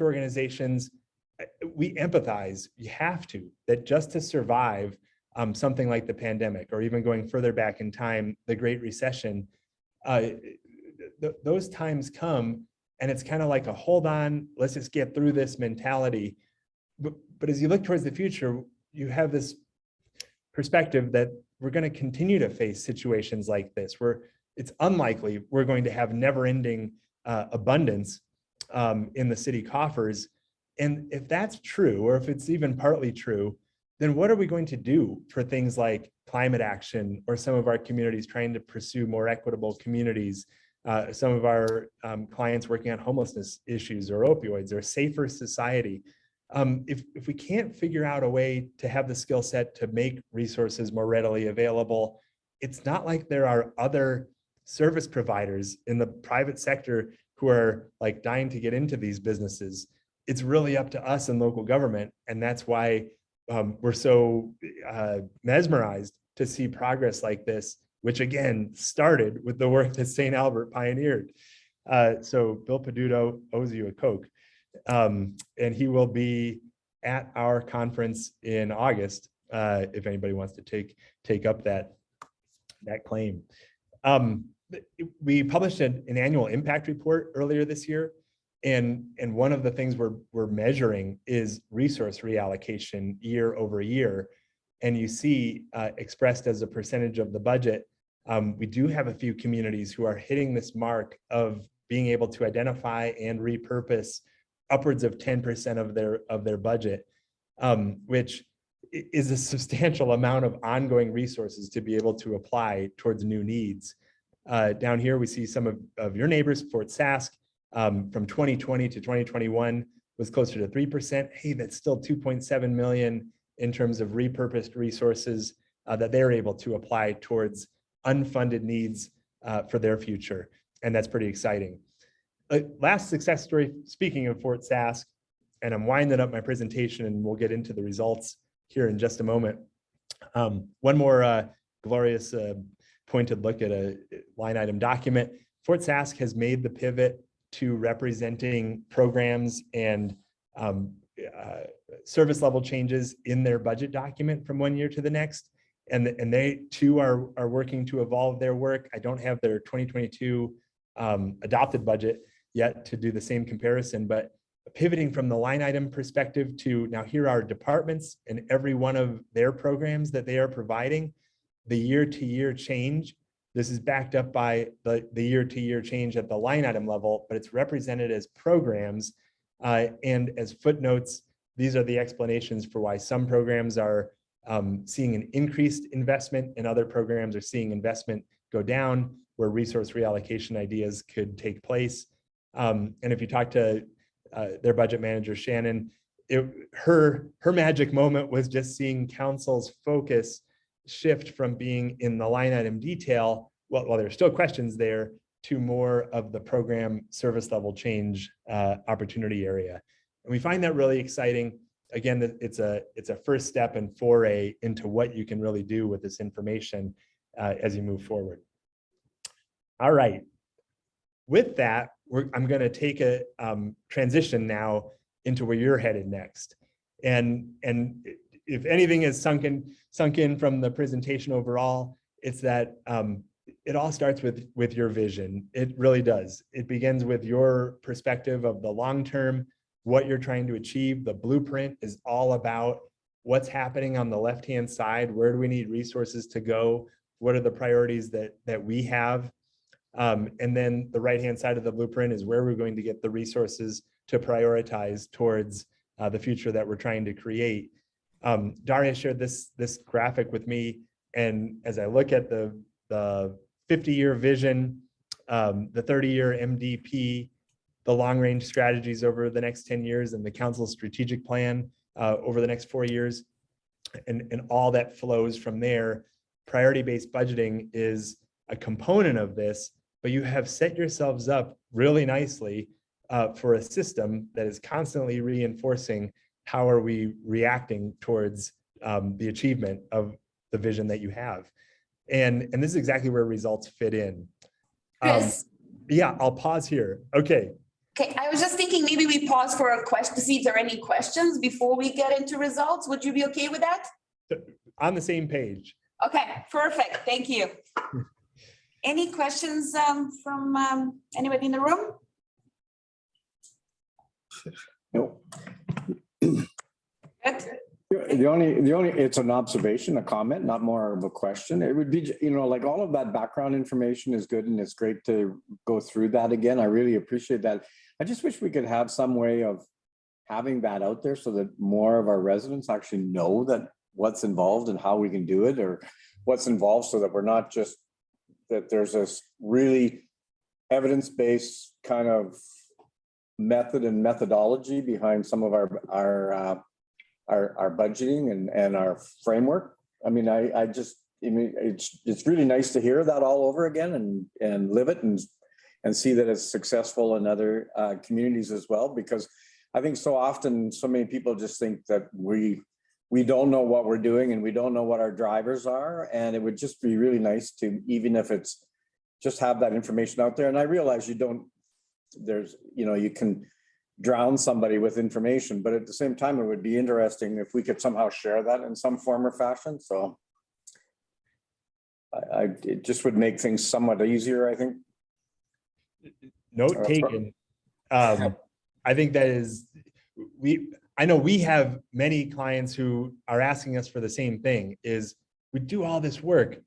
S2: organizations, we empathize, you have to, that just to survive something like the pandemic, or even going further back in time, the Great Recession, those times come and it's kind of like a hold on, let's just get through this mentality. But as you look towards the future, you have this perspective that we're going to continue to face situations like this, where it's unlikely we're going to have never-ending abundance in the city coffers. And if that's true, or if it's even partly true, then what are we going to do for things like climate action, or some of our communities trying to pursue more equitable communities, some of our clients working on homelessness issues or opioids or safer society? If we can't figure out a way to have the skill set to make resources more readily available, it's not like there are other service providers in the private sector who are like dying to get into these businesses. It's really up to us and local government. And that's why we're so mesmerized to see progress like this, which again started with the work that St. Albert pioneered. So Bill Peduto owes you a Coke. And he will be at our conference in August, if anybody wants to take up that claim. We published an annual impact report earlier this year. And one of the things we're measuring is resource reallocation year over year. And you see expressed as a percentage of the budget, we do have a few communities who are hitting this mark of being able to identify and repurpose upwards of 10% of their budget, which is a substantial amount of ongoing resources to be able to apply towards new needs. Down here, we see some of your neighbors, Fort Sask, from 2020 to 2021 was closer to 3%. Hey, that's still 2.7 million in terms of repurposed resources that they're able to apply towards unfunded needs for their future. And that's pretty exciting. Last success story, speaking of Fort Sask, and I'm winding up my presentation and we'll get into the results here in just a moment. One more glorious pointed look at a line item document. Fort Sask has made the pivot to representing programs and service level changes in their budget document from one year to the next. And they too are working to evolve their work. I don't have their 2022 adopted budget yet to do the same comparison, but pivoting from the line item perspective to now here are departments and every one of their programs that they are providing, the year to year change. This is backed up by the year to year change at the line item level, but it's represented as programs and as footnotes. These are the explanations for why some programs are seeing an increased investment and other programs are seeing investment go down, where resource reallocation ideas could take place. And if you talk to their budget manager, Shannon, her magic moment was just seeing council's focus shift from being in the line item detail, while there's still questions there, to more of the program service level change opportunity area. And we find that really exciting. Again, it's a first step and foray into what you can really do with this information as you move forward. All right. With that, I'm going to take a transition now into where you're headed next. And if anything is sunk in from the presentation overall, it's that it all starts with your vision. It really does. It begins with your perspective of the long term, what you're trying to achieve. The blueprint is all about what's happening on the left-hand side. Where do we need resources to go? What are the priorities that we have? And then the right-hand side of the blueprint is where we're going to get the resources to prioritize towards the future that we're trying to create. Daria shared this graphic with me, and as I look at the 50-year vision, the 30-year MDP, the long-range strategies over the next 10 years, and the council's strategic plan over the next 4 years, and all that flows from there. Priority-based budgeting is a component of this, but you have set yourselves up really nicely for a system that is constantly reinforcing how are we reacting towards the achievement of the vision that you have. And this is exactly where results fit in.
S1: Chris?
S2: Yeah, I'll pause here. Okay.
S1: Okay, I was just thinking maybe we pause for a question to see if there are any questions before we get into results. Would you be okay with that?
S2: On the same page.
S1: Okay, perfect. Thank you. Any questions from anybody in the room?
S4: No.
S1: Good.
S4: The only, it's an observation, a comment, not more of a question. It would be, like all of that background information is good and it's great to go through that again. I really appreciate that. I just wish we could have some way of having that out there so that more of our residents actually know that what's involved and how we can do it, or what's involved, so that we're not just, that there's this really evidence-based kind of method and methodology behind some of our budgeting and our framework. I mean, it's really nice to hear that all over again and live it and see that it's successful in other communities as well, because I think so often so many people just think that we don't know what we're doing and we don't know what our drivers are, and it would just be really nice to, even if it's just have that information out there. And I realize you don't, there's, you drown somebody with information, but at the same time, it would be interesting if we could somehow share that in some form or fashion. So it just would make things somewhat easier, I think.
S2: Note taken. I think that is, I know we have many clients who are asking us for the same thing, is we do all this work.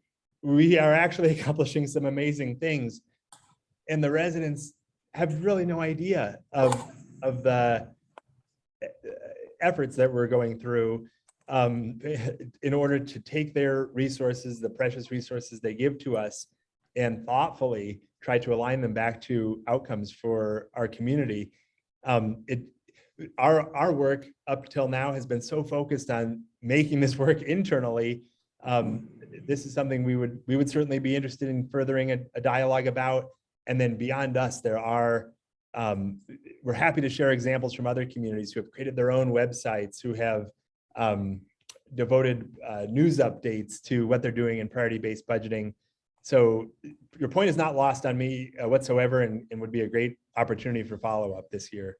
S2: We are actually accomplishing some amazing things. And the residents have really no idea of the efforts that we're going through in order to take their resources, the precious resources they give to us, and thoughtfully try to align them back to outcomes for our community. Our work up till now has been so focused on making this work internally. This is something we would certainly be interested in furthering a dialogue about. And then beyond us, there are, we're happy to share examples from other communities who have created their own websites, who have devoted news updates to what they're doing in priority-based budgeting. So your point is not lost on me whatsoever, and would be a great opportunity for follow-up this year.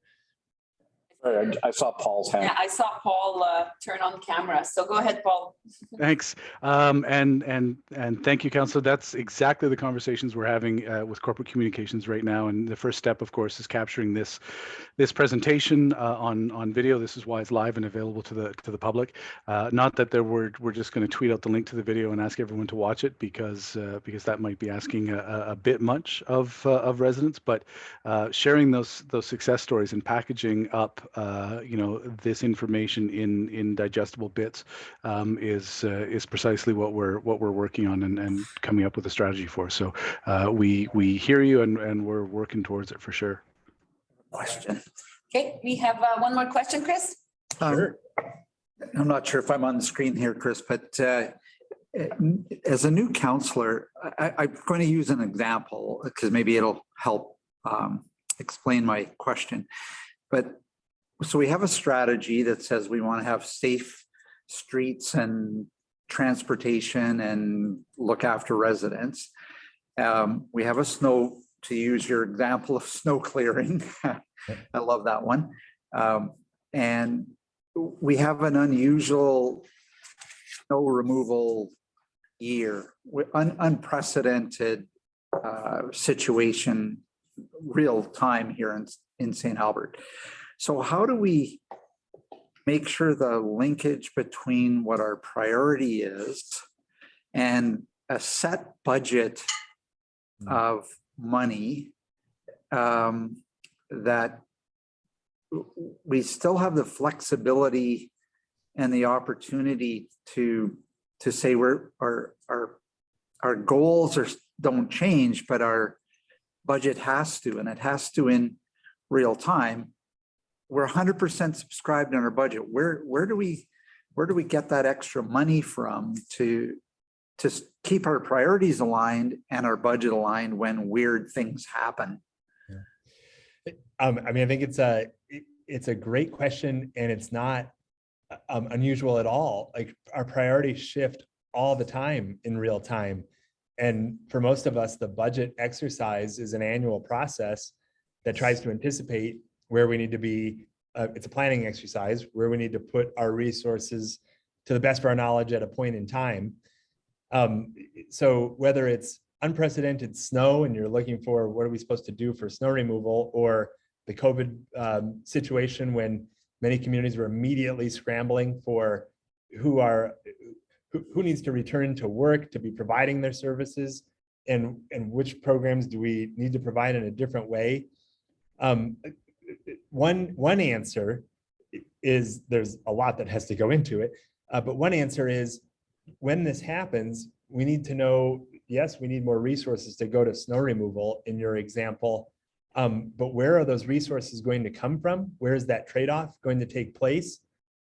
S4: I saw Paul's hand.
S1: Yeah, I saw Paul turn on camera. So go ahead, Paul.
S12: Thanks. And thank you, Councillor. That's exactly the conversations we're having with corporate communications right now. And the first step, of course, is capturing this presentation on video. This is why it's live and available to the public. Not that we're just going to tweet out the link to the video and ask everyone to watch it, because that might be asking a bit much of residents. But sharing those success stories and packaging up this information in digestible bits is precisely what we're working on and coming up with a strategy for. So we hear you, and we're working towards it for sure.
S9: Question.
S1: Okay, we have one more question, Chris.
S2: Sure.
S9: I'm not sure if I'm on the screen here, Chris, but as a new counselor, I'm going to use an example because maybe it'll help explain my question. But so we have a strategy that says we want to have safe streets and transportation and look after residents. We have a snow, to use your example of snow clearing. I love that one. And we have an unusual snow removal year, unprecedented situation, real time here in St. Albert. So how do we make sure the linkage between what our priority is and a set budget of money, that we still have the flexibility and the opportunity to say our goals don't change, but our budget has to, and it has to in real time. We're 100% subscribed on our budget. Where do we get that extra money from to keep our priorities aligned and our budget aligned when weird things happen?
S2: I mean, I think it's a great question, and it's not unusual at all. Like, our priorities shift all the time in real time. And for most of us, the budget exercise is an annual process that tries to anticipate where we need to be. It's a planning exercise where we need to put our resources to the best of our knowledge at a point in time. So whether it's unprecedented snow and you're looking for what are we supposed to do for snow removal, or the COVID situation when many communities were immediately scrambling for who needs to return to work to be providing their services, and which programs do we need to provide in a different way. One answer is, there's a lot that has to go into it, but one answer is, when this happens, we need to know, yes, we need more resources to go to snow removal in your example, but where are those resources going to come from? Where is that trade-off going to take place?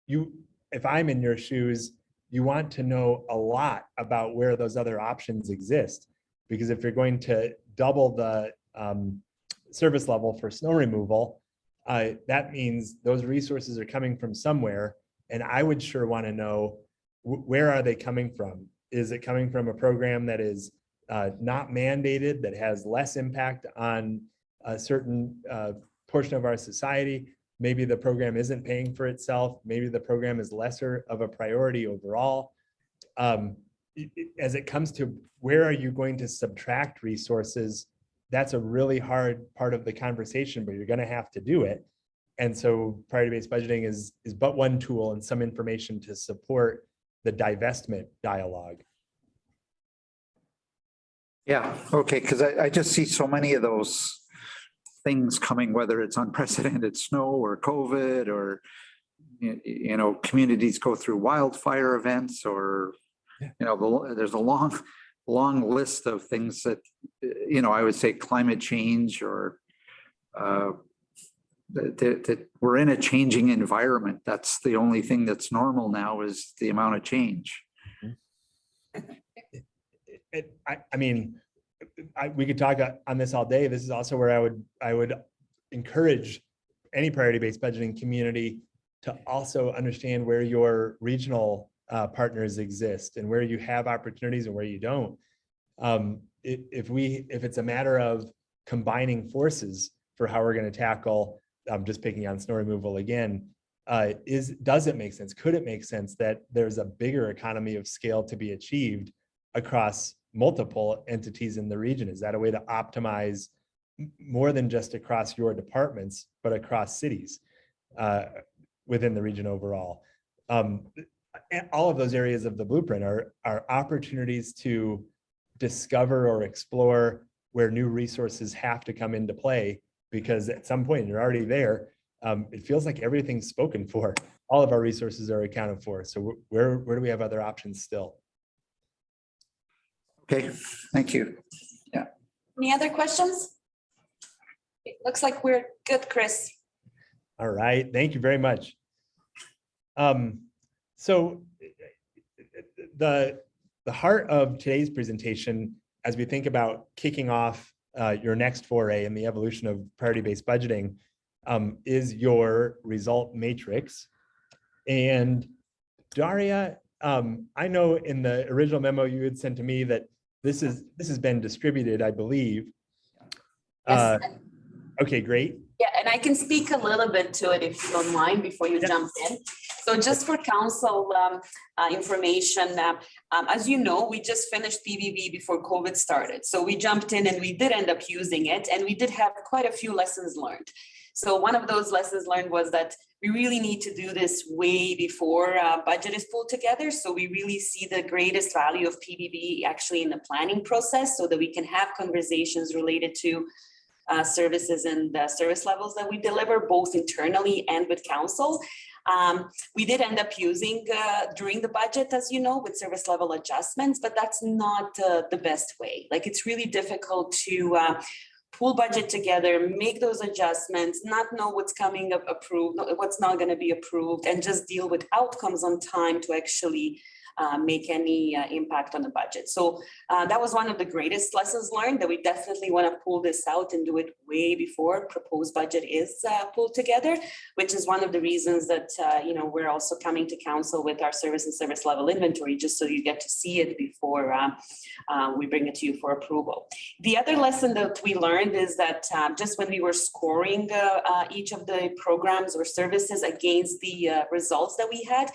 S2: If I'm in your shoes, you want to know a lot about where those other options exist, because if you're going to double the service level for snow removal, that means those resources are coming from somewhere. And I would sure want to know, where are they coming from? Is it coming from a program that is not mandated, that has less impact on a certain portion of our society? Maybe the program isn't paying for itself. Maybe the program is lesser of a priority overall. As it comes to where are you going to subtract resources, that's a really hard part of the conversation, but you're going to have to do it. And so priority-based budgeting is but one tool and some information to support the divestment dialogue.
S9: Yeah, okay, because I just see so many of those things coming, whether it's unprecedented snow or COVID or, you know, communities go through wildfire events or, you know, there's a long list of things that, you know, I would say climate change or that we're in a changing environment. That's the only thing that's normal now is the amount of change.
S2: I mean, we could talk on this all day. This is also where I would encourage any priority-based budgeting community to also understand where your regional partners exist and where you have opportunities and where you don't. If it's a matter of combining forces for how we're going to tackle, just picking on snow removal again, does it make sense? Could it make sense that there's a bigger economy of scale to be achieved across multiple entities in the region? Is that a way to optimize more than just across your departments, but across cities within the region overall? All of those areas of the blueprint are opportunities to discover or explore where new resources have to come into play, because at some point you're already there. It feels like everything's spoken for. All of our resources are accounted for. So where do we have other options still?
S9: Okay, thank you. Yeah.
S1: Any other questions? It looks like we're good, Chris.
S2: All right, thank you very much. So the heart of today's presentation, as we think about kicking off your next foray in the evolution of priority-based budgeting, is your result matrix. And Daria, I know in the original memo you had sent to me that this has been distributed, I believe.
S1: Yes.
S2: Okay, great.
S1: Yeah, and I can speak a little bit to it if you don't mind before you jump in. So just for council information, as you know, we just finished PBB before COVID started. So we jumped in and we did end up using it, and we did have quite a few lessons learned. So one of those lessons learned was that we really need to do this way before budget is pulled together. So we really see the greatest value of PBB actually in the planning process, so that we can have conversations related to services and service levels that we deliver both internally and with council. We did end up using during the budget, as you know, with service level adjustments, but that's not the best way. Like, it's really difficult to pull budget together, make those adjustments, not know what's coming up approved, what's not going to be approved, and just deal with outcomes on time to actually make any impact on the budget. So that was one of the greatest lessons learned, that we definitely want to pull this out and do it way before proposed budget is pulled together, which is one of the reasons that we're also coming to council with our service and service level inventory, just so you get to see it before we bring it to you for approval. The other lesson that we learned is that just when we were scoring each of the programs or services against the results that we had,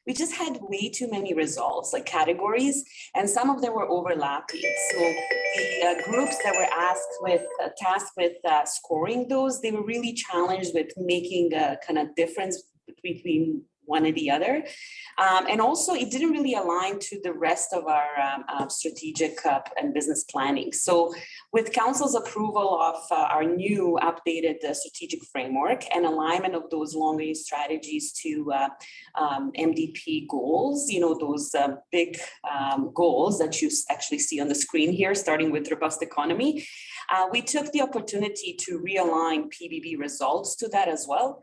S1: we just had way too many results, like categories, and some of them were overlapping. So the groups that were tasked with scoring those, they were really challenged with making a kind of difference between one and the other. And also it didn't really align to the rest of our strategic and business planning. So with council's approval of our new updated strategic framework and alignment of those long-range strategies to MDP goals, those big goals that you actually see on the screen here, starting with robust economy, we took the opportunity to realign PBB results to that as well.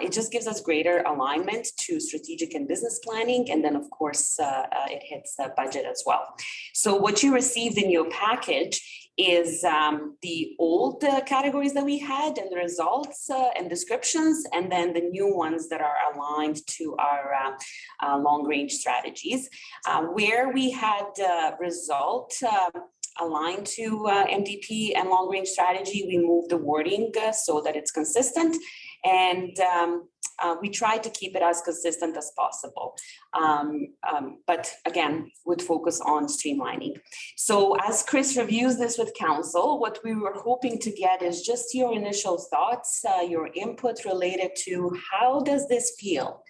S1: It just gives us greater alignment to strategic and business planning. And then of course, it hits the budget as well. So what you received in your package is the old categories that we had and the results and descriptions, and then the new ones that are aligned to our long-range strategies. Where we had result aligned to MDP and long-range strategy, we moved the wording so that it's consistent. And we try to keep it as consistent as possible. But again, would focus on streamlining. So as Chris reviews this with council, what we were hoping to get is just your initial thoughts, your input related to how does this feel?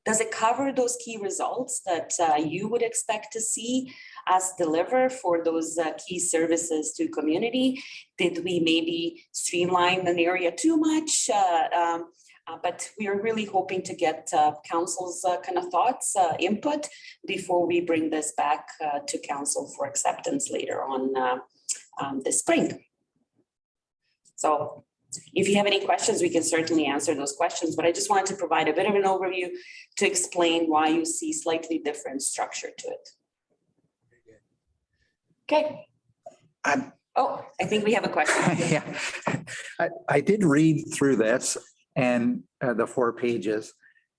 S1: Does it cover those key results that you would expect to see us deliver for those key services to community? Did we maybe streamline an area too much? But we are really hoping to get council's kind of thoughts, input before we bring this back to council for acceptance later on this spring. So if you have any questions, we can certainly answer those questions, but I just wanted to provide a bit of an overview to explain why you see slightly different structure to it. Okay. Oh, I think we have a question.
S9: Yeah, I did read through this and the 4 pages,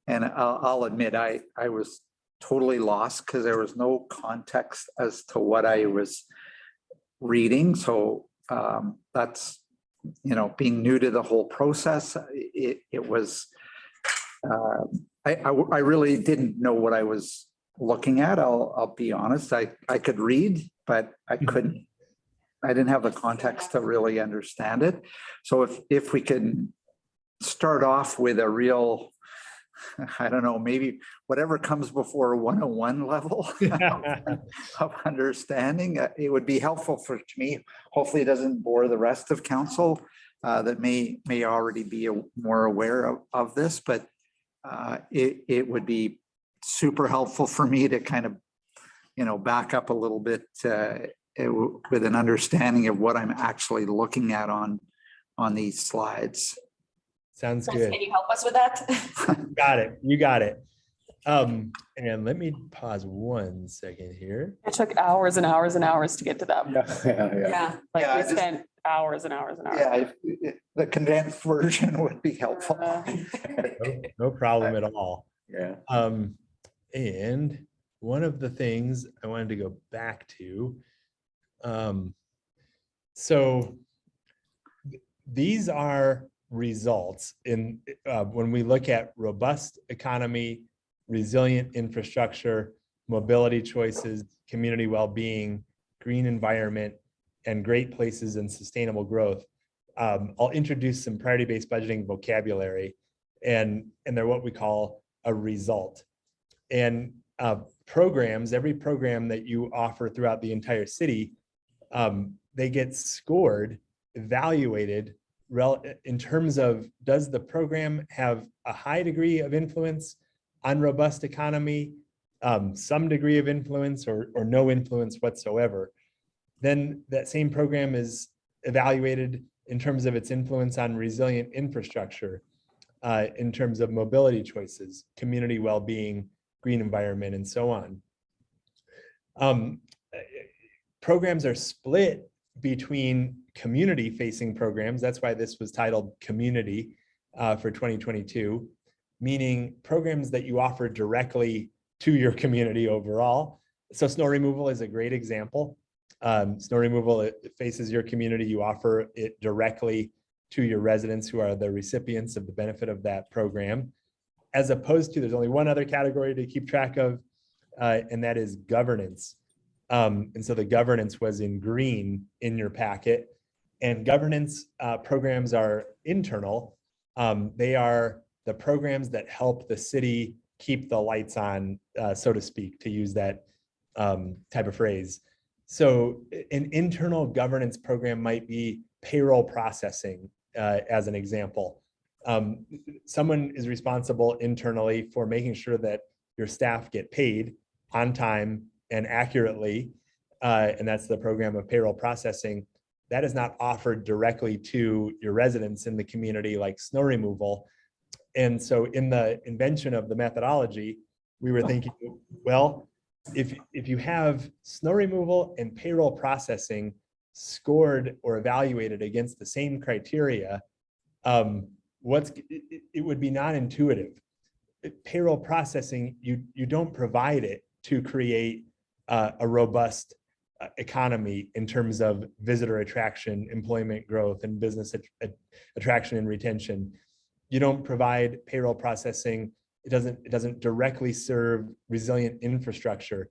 S9: and I'll admit I was totally lost because there was no context as to what I was reading. So that's, you know, being new to the whole process, it was, I really didn't know what I was looking at. I'll be honest. I could read, but I couldn't, I didn't have the context to really understand it. So if we can start off with a real, I don't know, maybe whatever comes before a 101 level of understanding, it would be helpful for me. Hopefully it doesn't bore the rest of council that may already be more aware of this, but it would be super helpful for me to kind of, you know, back up a little bit with an understanding of what I'm actually looking at on these slides.
S2: Sounds
S1: Chris,
S2: good.
S1: can you help us with that?
S2: Got it. You got it. And let me pause 1 second here.
S7: It took hours and hours and hours to get to that.
S1: Yeah.
S7: Like
S9: Yeah,
S7: we spent hours and hours and hours.
S9: Yeah, the condensed version would be helpful.
S2: No problem at all.
S4: Yeah.
S2: And one of the things I wanted to go back to, so these are results in when we look at robust economy, resilient infrastructure, mobility choices, community well-being, green environment, and great places and sustainable growth. I'll introduce some priority-based budgeting vocabulary, and they're what we call a result. And programs, every program that you offer throughout the entire city, they get scored, evaluated in terms of, does the program have a high degree of influence on robust economy, some degree of influence, or no influence whatsoever? Then that same program is evaluated in terms of its influence on resilient infrastructure, in terms of mobility choices, community well-being, green environment, and so on. Programs are split between community-facing programs. That's why this was titled Community for 2022, meaning programs that you offer directly to your community overall. So snow removal is a great example. Snow removal, it faces your community. You offer it directly to your residents who are the recipients of the benefit of that program, as opposed to, there's only one other category to keep track of, and that is governance. And so the governance was in green in your packet, and governance programs are internal. They are the programs that help the city keep the lights on, so to speak, to use that type of phrase. So an internal governance program might be payroll processing, as an example. Someone is responsible internally for making sure that your staff get paid on time and accurately, and that's the program of payroll processing. That is not offered directly to your residents in the community like snow removal. And so in the invention of the methodology, we were thinking, well, if you have snow removal and payroll processing scored or evaluated against the same criteria, it would be non-intuitive. Payroll processing, you don't provide it to create a robust economy in terms of visitor attraction, employment growth, and business attraction and retention. you don't provide payroll processing. It doesn't directly serve resilient infrastructure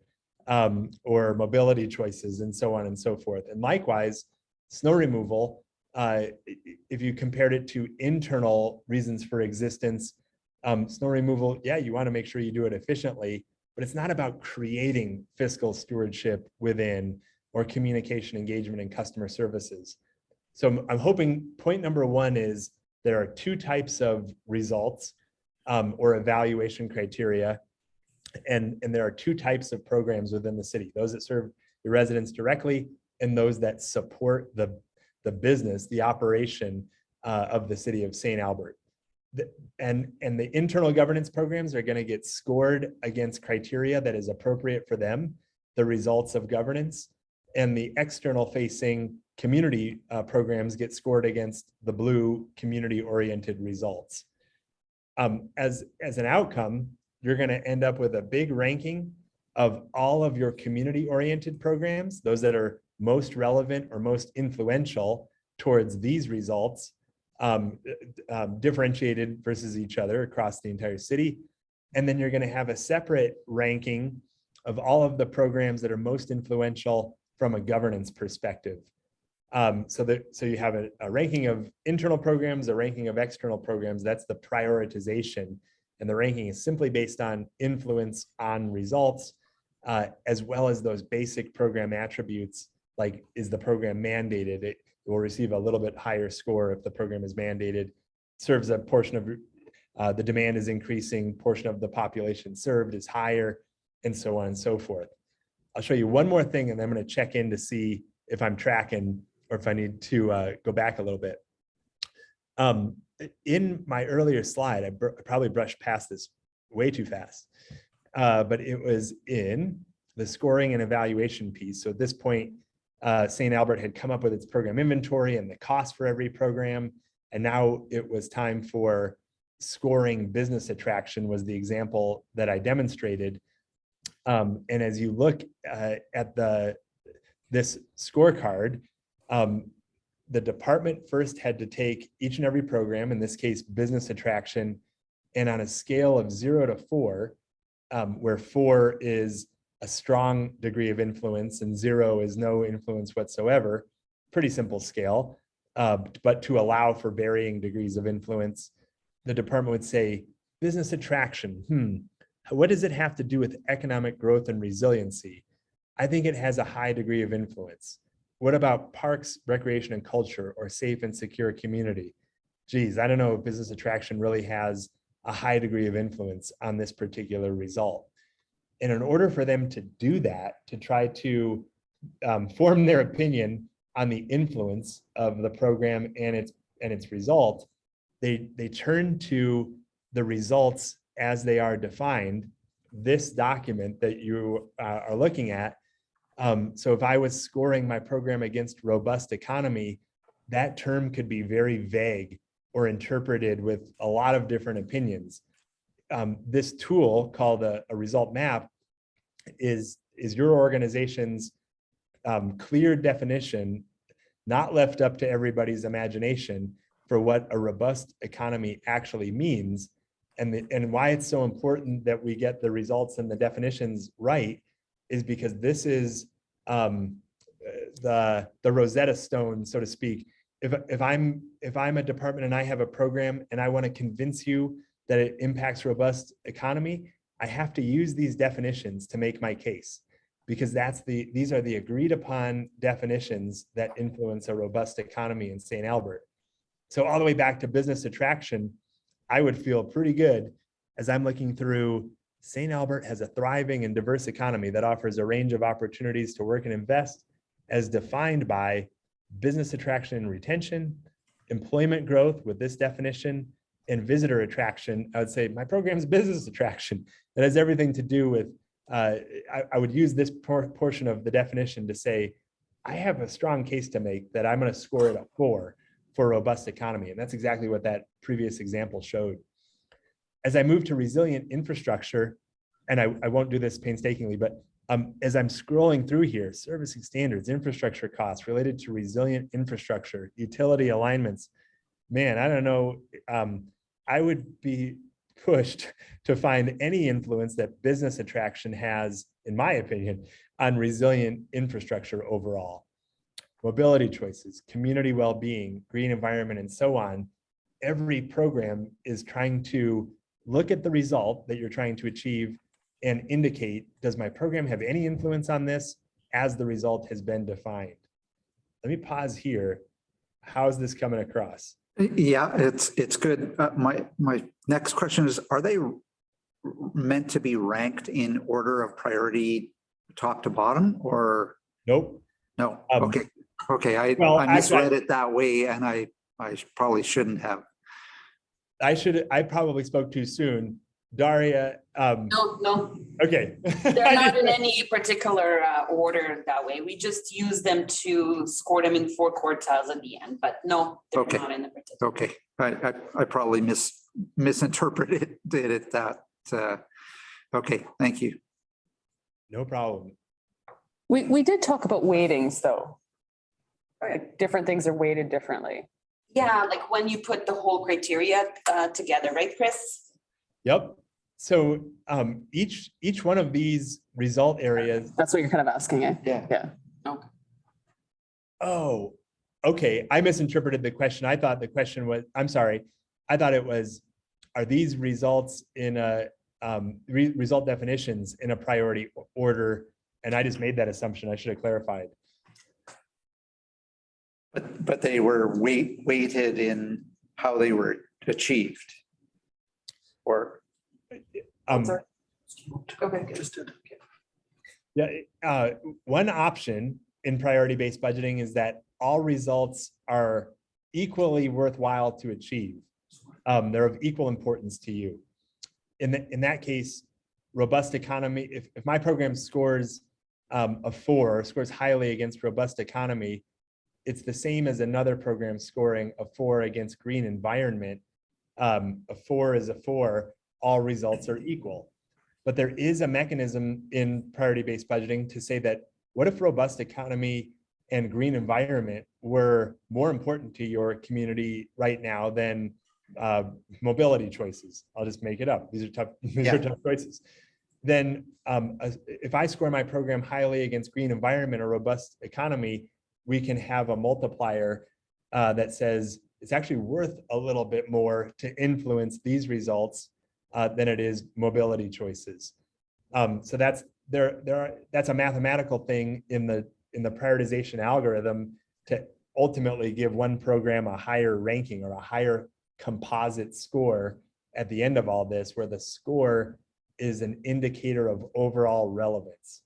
S2: or mobility choices and so on and so forth. And likewise, snow removal, if you compared it to internal reasons for existence, snow removal, yeah, you want to make sure you do it efficiently, but it's not about creating fiscal stewardship within or communication engagement and customer services. So I'm hoping point number one is there are two types of results or evaluation criteria. And there are two types of programs within the city, those that serve the residents directly and those that support the business, the operation of the city of St. Albert. And the internal governance programs are going to get scored against criteria that is appropriate for them, the results of governance, and the external facing community programs get scored against the blue community-oriented results. As an outcome, you're going to end up with a big ranking of all of your community-oriented programs, those that are most relevant or most influential towards these results, differentiated versus each other across the entire city. And then you're going to have a separate ranking of all of the programs that are most influential from a governance perspective. So you have a ranking of internal programs, a ranking of external programs. That's the prioritization. And the ranking is simply based on influence on results, as well as those basic program attributes, like is the program mandated? It will receive a little bit higher score if the program is mandated, serves a portion of the demand is increasing, portion of the population served is higher, and so on and so forth. I'll show you one more thing, and then I'm going to check in to see if I'm tracking or if I need to go back a little bit. In my earlier slide, I probably brushed past this way too fast, but it was in the scoring and evaluation piece. So at this point, St. Albert had come up with its program inventory and the cost for every program. And now it was time for scoring business attraction was the example that I demonstrated. And as you look at this scorecard, the department first had to take each and every program, in this case, business attraction, and on a scale of 0 to 4, where 4 is a strong degree of influence and 0 is no influence whatsoever, pretty simple scale, but to allow for varying degrees of influence, the department would say, business attraction, what does it have to do with economic growth and resiliency? I think it has a high degree of influence. What about parks, recreation, and culture, or safe and secure community? Geez, I don't know if business attraction really has a high degree of influence on this particular result. And in order for them to do that, to try to form their opinion on the influence of the program and its result, they turn to the results as they are defined, this document that you are looking at. So if I was scoring my program against robust economy, that term could be very vague or interpreted with a lot of different opinions. This tool called a result map is your organization's clear definition, not left up to everybody's imagination, for what a robust economy actually means, and why it's so important that we get the results and the definitions right is because this is the Rosetta Stone, so to speak. If I'm a department and I have a program and I want to convince you that it impacts robust economy, I have to use these definitions to make my case, because these are the agreed upon definitions that influence a robust economy in St. Albert. So all the way back to business attraction, I would feel pretty good as I'm looking through St. Albert has a thriving and diverse economy that offers a range of opportunities to work and invest as defined by business attraction and retention, employment growth with this definition, and visitor attraction. I would say my program's business attraction. That has everything to do with, I would use this portion of the definition to say, I have a strong case to make that I'm going to score it a 4 for a robust economy. And that's exactly what that previous example showed. As I move to resilient infrastructure, and I won't do this painstakingly, but as I'm scrolling through here, servicing standards, infrastructure costs related to resilient infrastructure, utility alignments, man, I don't know. I would be pushed to find any influence that business attraction has, in my opinion, on resilient infrastructure overall. Mobility choices, community well-being, green environment, and so on. Every program is trying to look at the result that you're trying to achieve and indicate, does my program have any influence on this as the result has been defined? Let me pause here. How's this coming across?
S9: Yeah, it's good. My next question is, are they meant to be ranked in order of priority, top to bottom, or?
S2: Nope.
S9: No, okay. I misread it that way, and I probably shouldn't have.
S2: I probably spoke too soon. Daria.
S1: No.
S2: Okay.
S1: They're not in any particular order that way. We just use them to score them in 4 quartiles at the end, but no, they're not in the particular.
S9: Okay, I probably misinterpreted it that. Okay, thank you.
S2: No problem.
S7: We did talk about weightings though. Like different things are weighted differently.
S1: Yeah, like when you put the whole criteria together, right, Chris?
S2: Yep. So each one of these result areas.
S7: That's what you're kind of asking, eh?
S9: Yeah.
S1: Okay.
S2: Oh, okay. I misinterpreted the question. I thought the question was, I'm sorry. I thought it was, are these results in a result definitions in a priority order? And I just made that assumption. I should have clarified.
S9: But they were weighted in how they were achieved. Or
S2: yeah, one option in priority-based budgeting is that all results are equally worthwhile to achieve. They're of equal importance to you. In that case, robust economy, if my program scores a 4, scores highly against robust economy, it's the same as another program scoring a 4 against green environment. A 4 is a 4, all results are equal. But there is a mechanism in priority-based budgeting to say that, what if robust economy and green environment were more important to your community right now than mobility choices? I'll just make it up. These are tough choices. Then if I score my program highly against green environment or robust economy, we can have a multiplier that says it's actually worth a little bit more to influence these results than it is mobility choices. So that's a mathematical thing in the prioritization algorithm to ultimately give one program a higher ranking or a higher composite score at the end of all this, where the score is an indicator of overall relevance.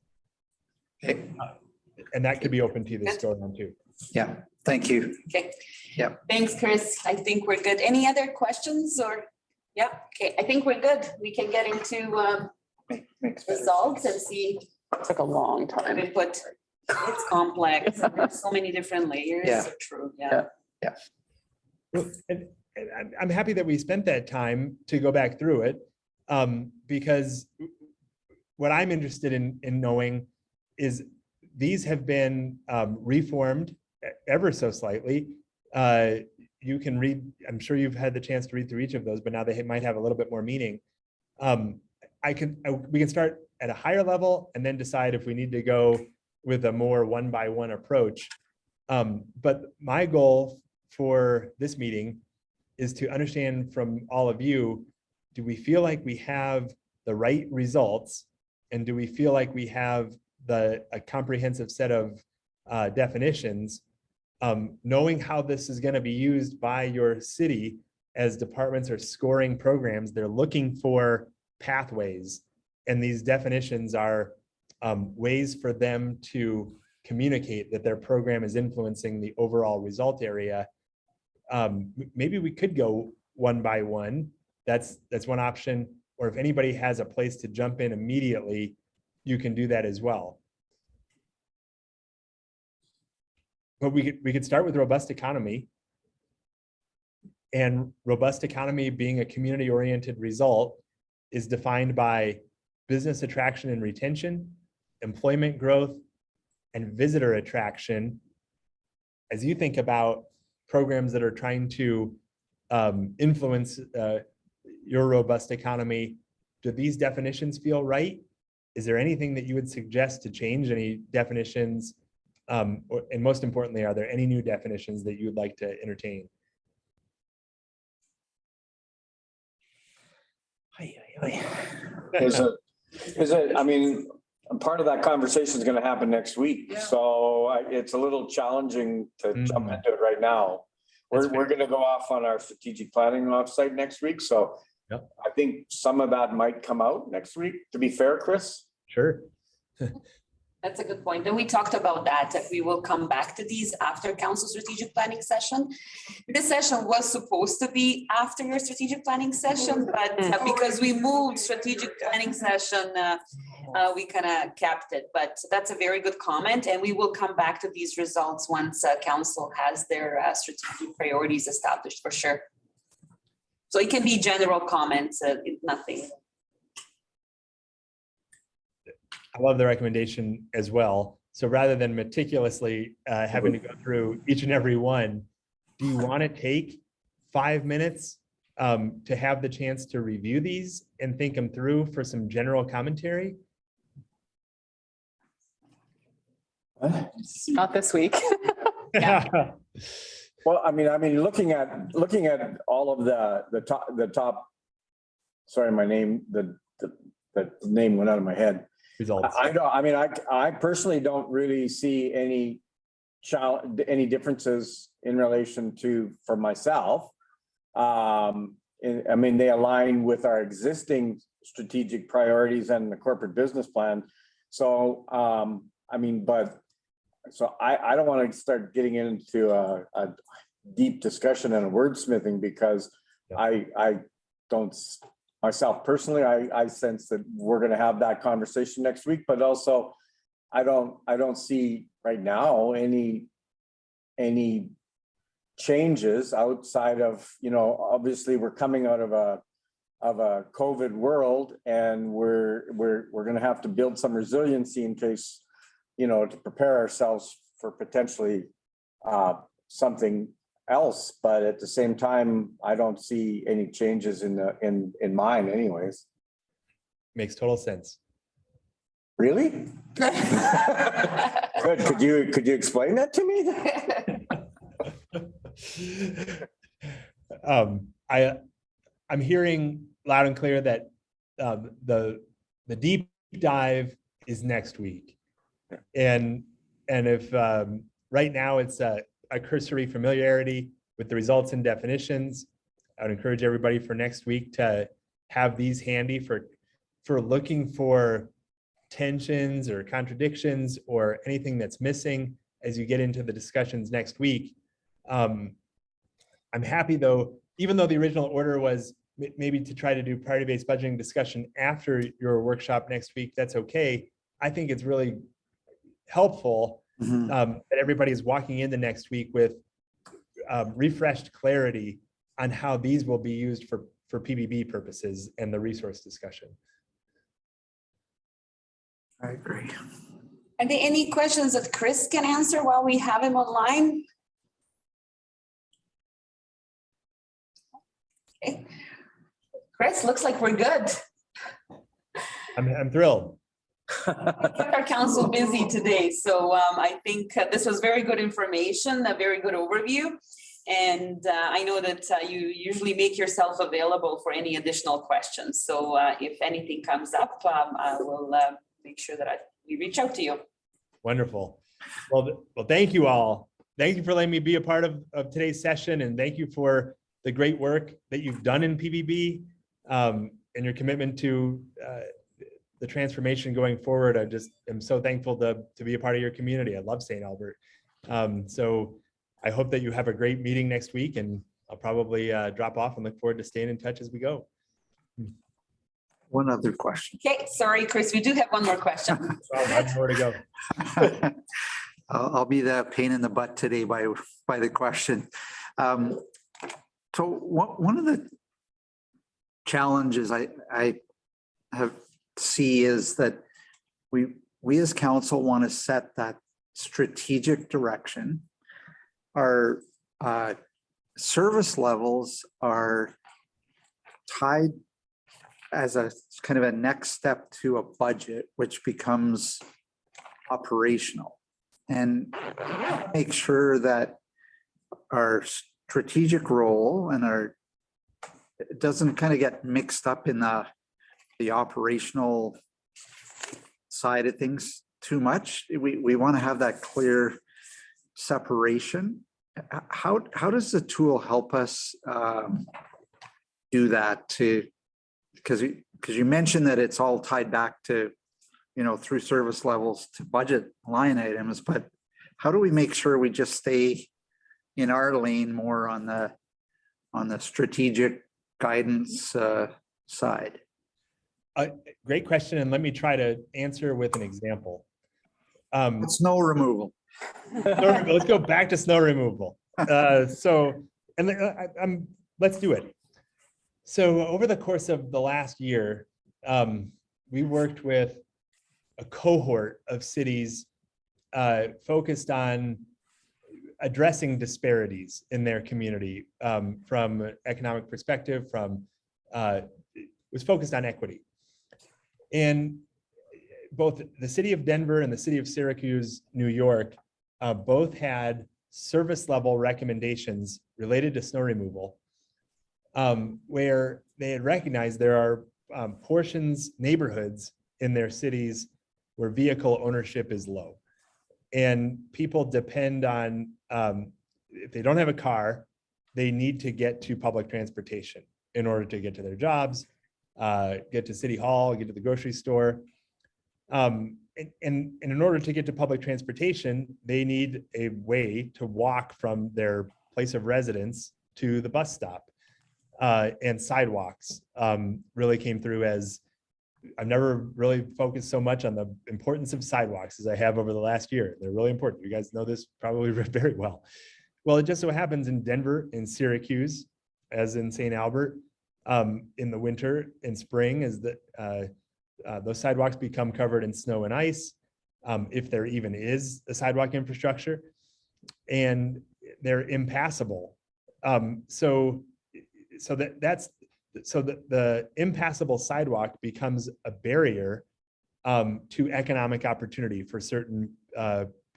S2: And that could be open to the score one too.
S9: Yeah, thank you.
S1: Okay.
S9: Yeah.
S1: Thanks, Chris. I think we're good. Any other questions or? Yeah, okay, I think we're good. We can get into results and see.
S7: It took a long time.
S1: Input. It's complex. There's so many different layers.
S9: Yeah.
S1: So true. Yeah.
S2: And I'm happy that we spent that time to go back through it, because what I'm interested in knowing is these have been reformed ever so slightly. You can read, I'm sure you've had the chance to read through each of those, but now they might have a little bit more meaning. We can start at a higher level and then decide if we need to go with a more one-by-one approach. But my goal for this meeting is to understand from all of you, do we feel like we have the right results? And do we feel like we have a comprehensive set of definitions? Knowing how this is going to be used by your city as departments are scoring programs, they're looking for pathways. And these definitions are ways for them to communicate that their program is influencing the overall result area. Maybe we could go one by one. That's one option. Or if anybody has a place to jump in immediately, you can do that as well. But we could start with robust economy, and robust economy being a community-oriented result is defined by business attraction and retention, employment growth, and visitor attraction. As you think about programs that are trying to influence your robust economy. Do these definitions feel right? Is there anything that you would suggest to change any definitions? And most importantly, are there any new definitions that you would like to entertain?
S4: Is it, I mean, part of that conversation is going to happen next week. So it's a little challenging to jump into it right now. We're going to go off on our strategic planning offsite next week. So I think some of that might come out next week, to be fair, Chris.
S2: Sure.
S1: That's a good point. And we talked about that we will come back to these after council strategic planning session. This session was supposed to be after your strategic planning session, but because we moved strategic planning session, we kind of capped it. But that's a very good comment, and we will come back to these results once council has their strategic priorities established, for sure. So it can be general comments, nothing.
S2: I love the recommendation as well. So rather than meticulously having to go through each and every one, do you want to take 5 minutes to have the chance to review these and think them through for some general commentary?
S7: Not this week.
S4: Well, I mean, looking at all of the top. Sorry, my name, the name went out of my head.
S2: Results.
S4: I personally don't really see any differences in relation to, for myself. I mean, they align with our existing strategic priorities and the corporate business plan. So, I mean, so I don't want to start getting into a deep discussion and a wordsmithing, because I don't. Myself personally, I sense that we're going to have that conversation next week, but also I don't see right now any changes outside of, obviously we're coming out of a COVID world, and we're going to have to build some resiliency in case, to prepare ourselves for potentially something else. But at the same time, I don't see any changes in mine anyways.
S2: Makes total sense.
S4: Really? Good. Could you explain that to
S2: me? I'm hearing loud and clear that the deep dive is next week. And if right now it's a cursory familiarity with the results and definitions, I would encourage everybody for next week to have these handy for looking for tensions or contradictions or anything that's missing as you get into the discussions next week. I'm happy though, even though the original order was maybe to try to do priority-based budgeting discussion after your workshop next week, that's okay. I think it's really helpful that everybody is walking into next week with refreshed clarity on how these will be used for PBB purposes and the resource discussion.
S9: I agree.
S1: Are there any questions that Chris can answer while we have him online? Okay. Chris, looks like we're good.
S2: I'm thrilled.
S1: We kept our council busy today, so I think this was very good information, a very good overview. And I know that you usually make yourself available for any additional questions. So if anything comes up, I will make sure that we reach out to you.
S2: Wonderful. Well, thank you all. Thank you for letting me be a part of today's session, and thank you for the great work that you've done in PBB and your commitment to the transformation going forward. I just am so thankful to be a part of your community. I love St. Albert. So I hope that you have a great meeting next week, and I'll probably drop off and look forward to staying in touch as we go.
S9: One other question.
S1: Okay, sorry, Chris, we do have one more question.
S2: More to go.
S9: I'll be the pain in the butt today by the question. So one of the challenges I see is that we as council want to set that strategic direction. Our service levels are tied as a kind of a next step to a budget, which becomes operational. And make sure that our strategic role and it doesn't kind of get mixed up in the operational side of things too much. We want to have that clear separation. How does the tool help us do that? Because you mentioned that it's all tied back to, through service levels to budget line items, but how do we make sure we just stay in our lane more on the strategic guidance side?
S2: Great question, and let me try to answer with an example.
S9: Snow removal.
S2: Let's go back to snow removal. Let's do it. So over the course of the last year, we worked with a cohort of cities focused on addressing disparities in their community from an economic perspective, was focused on equity. And both the city of Denver and the city of Syracuse, New York, both had service level recommendations related to snow removal, where they had recognized there are neighborhoods in their cities where vehicle ownership is low. And people depend on, if they don't have a car, they need to get to public transportation in order to get to their jobs, get to City Hall, get to the grocery store. And in order to get to public transportation, they need a way to walk from their place of residence to the bus stop. And sidewalks really came through as, I've never really focused so much on the importance of sidewalks as I have over the last year. They're really important. You guys know this probably very well. Well, it just so happens in Denver, in Syracuse, as in St. Albert, in the winter and spring, as those sidewalks become covered in snow and ice, if there even is a sidewalk infrastructure, and they're impassable. So the impassable sidewalk becomes a barrier to economic opportunity for certain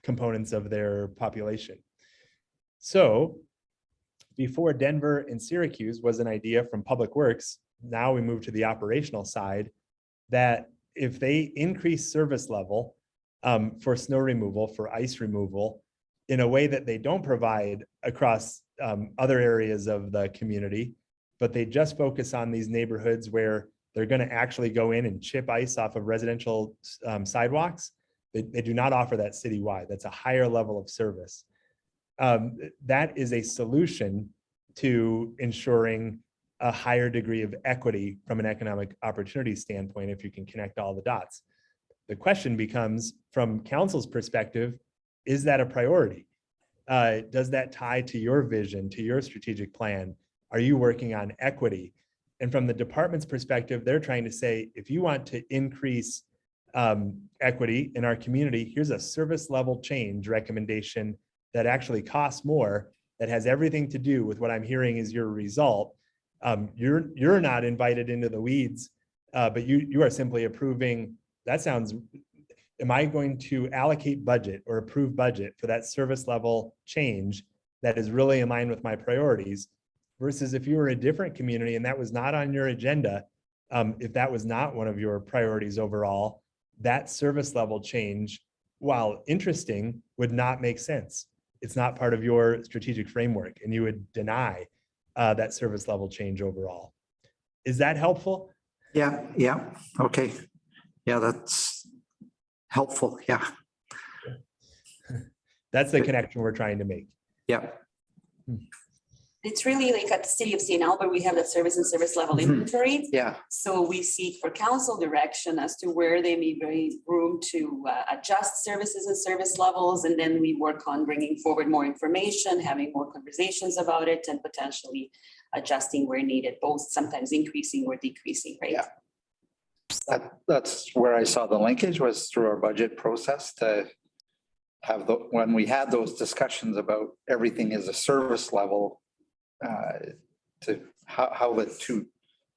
S2: components of their population. So before Denver and Syracuse was an idea from Public Works, now we move to the operational side, that if they increase service level for snow removal, for ice removal, in a way that they don't provide across other areas of the community, but they just focus on these neighborhoods where they're going to actually go in and chip ice off of residential sidewalks. They do not offer that citywide. That's a higher level of service. That is a solution to ensuring a higher degree of equity from an economic opportunity standpoint, if you can connect all the dots. The question becomes, from council's perspective, is that a priority? Does that tie to your vision, to your strategic plan? Are you working on equity? And from the department's perspective, they're trying to say, if you want to increase equity in our community, here's a service level change recommendation that actually costs more, that has everything to do with what I'm hearing is your result. You're not invited into the weeds, but you are simply approving. That sounds, am I going to allocate budget or approve budget for that service level change that is really in line with my priorities? Versus if you were a different community and that was not on your agenda, if that was not one of your priorities overall, that service level change, while interesting, would not make sense. It's not part of your strategic framework, and you would deny that service level change overall. Is that helpful?
S9: Yeah. Okay. Yeah, that's helpful. Yeah.
S2: That's the connection we're trying to make.
S9: Yeah.
S1: It's really like at the city of St. Albert, we have that service and service level inventory.
S9: Yeah.
S1: So we seek for council direction as to where they may be room to adjust services and service levels. And then we work on bringing forward more information, having more conversations about it, and potentially adjusting where needed, both sometimes increasing or decreasing, right?
S9: Yeah. That's where I saw the linkage, was through our budget process, to have when we had those discussions about everything is a service level, to how the two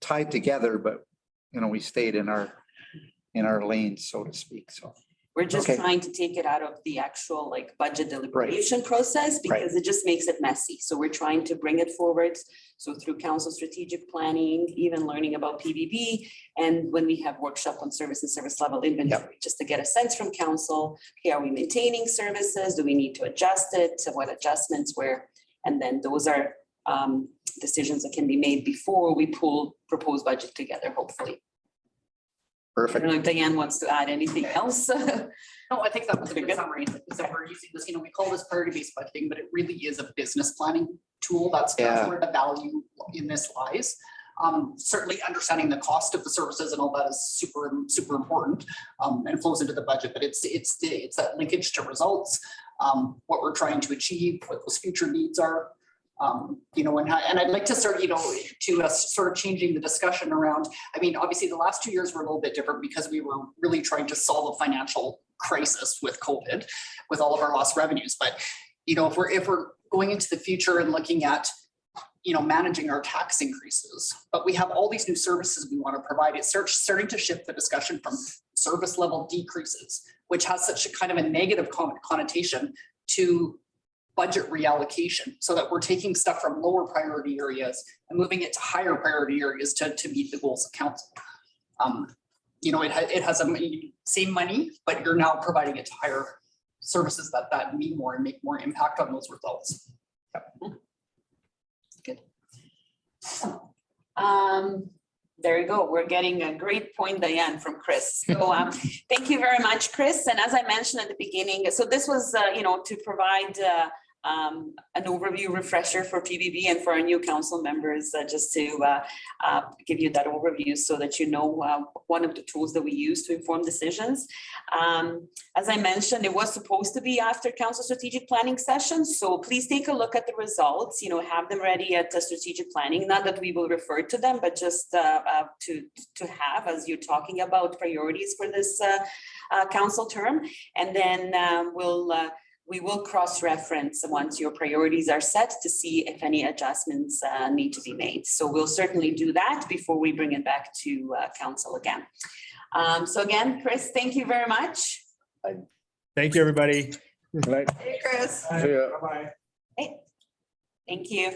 S9: tied together, but we stayed in our lane, so to speak. So
S1: We're just
S9: Okay.
S1: trying to take it out of the actual like budget deliberation process because it just makes it messy. So we're trying to bring it forward. So through council strategic planning, even learning about PBB, and when we have workshop on service and service level inventory, just to get a sense from council, okay, are we maintaining services? Do we need to adjust it? So what adjustments where? And then those are decisions that can be made before we pull proposed budget together, hopefully. I
S9: perfect.
S1: don't know if Diane wants to add anything else.
S10: No, I think that was a good summary. Is that we're using this, we call this priority-based budgeting, but it really is a business planning tool. That's where the value in this lies. Certainly understanding the cost of the services and all that is super, super important and flows into the budget, but it's that linkage to results, what we're trying to achieve, what those future needs are. And I'd like to start, to sort of changing the discussion around, obviously the last 2 years were a little bit different because we were really trying to solve a financial crisis with COVID, with all of our lost revenues. But, if we're going into the future and looking at, managing our tax increases, but we have all these new services we want to provide, it's starting to shift the discussion from service level decreases, which has such a kind of a negative connotation, to budget reallocation, so that we're taking stuff from lower priority areas and moving it to higher priority areas to meet the goals of council. It has same money, but you're now providing it to higher services that mean more and make more impact on those results.
S1: Good. There you go. We're getting a great point, Diane, from Chris. So thank you very much, Chris. And as I mentioned at the beginning, so this was, to provide an overview refresher for PBB and for our new council members, just to give you that overview so that one of the tools that we use to inform decisions. As I mentioned, it was supposed to be after council strategic planning sessions. So please take a look at the results, have them ready at the strategic planning. Not that we will refer to them, but just to have as you're talking about priorities for this council term. And then we will cross-reference once your priorities are set to see if any adjustments need to be made. So we'll certainly do that before we bring it back to council again. So again, Chris, thank you very much.
S2: Thank you, everybody.
S5: Hey, Chris.
S4: See ya.
S2: Bye-bye.
S1: Hey, thank you.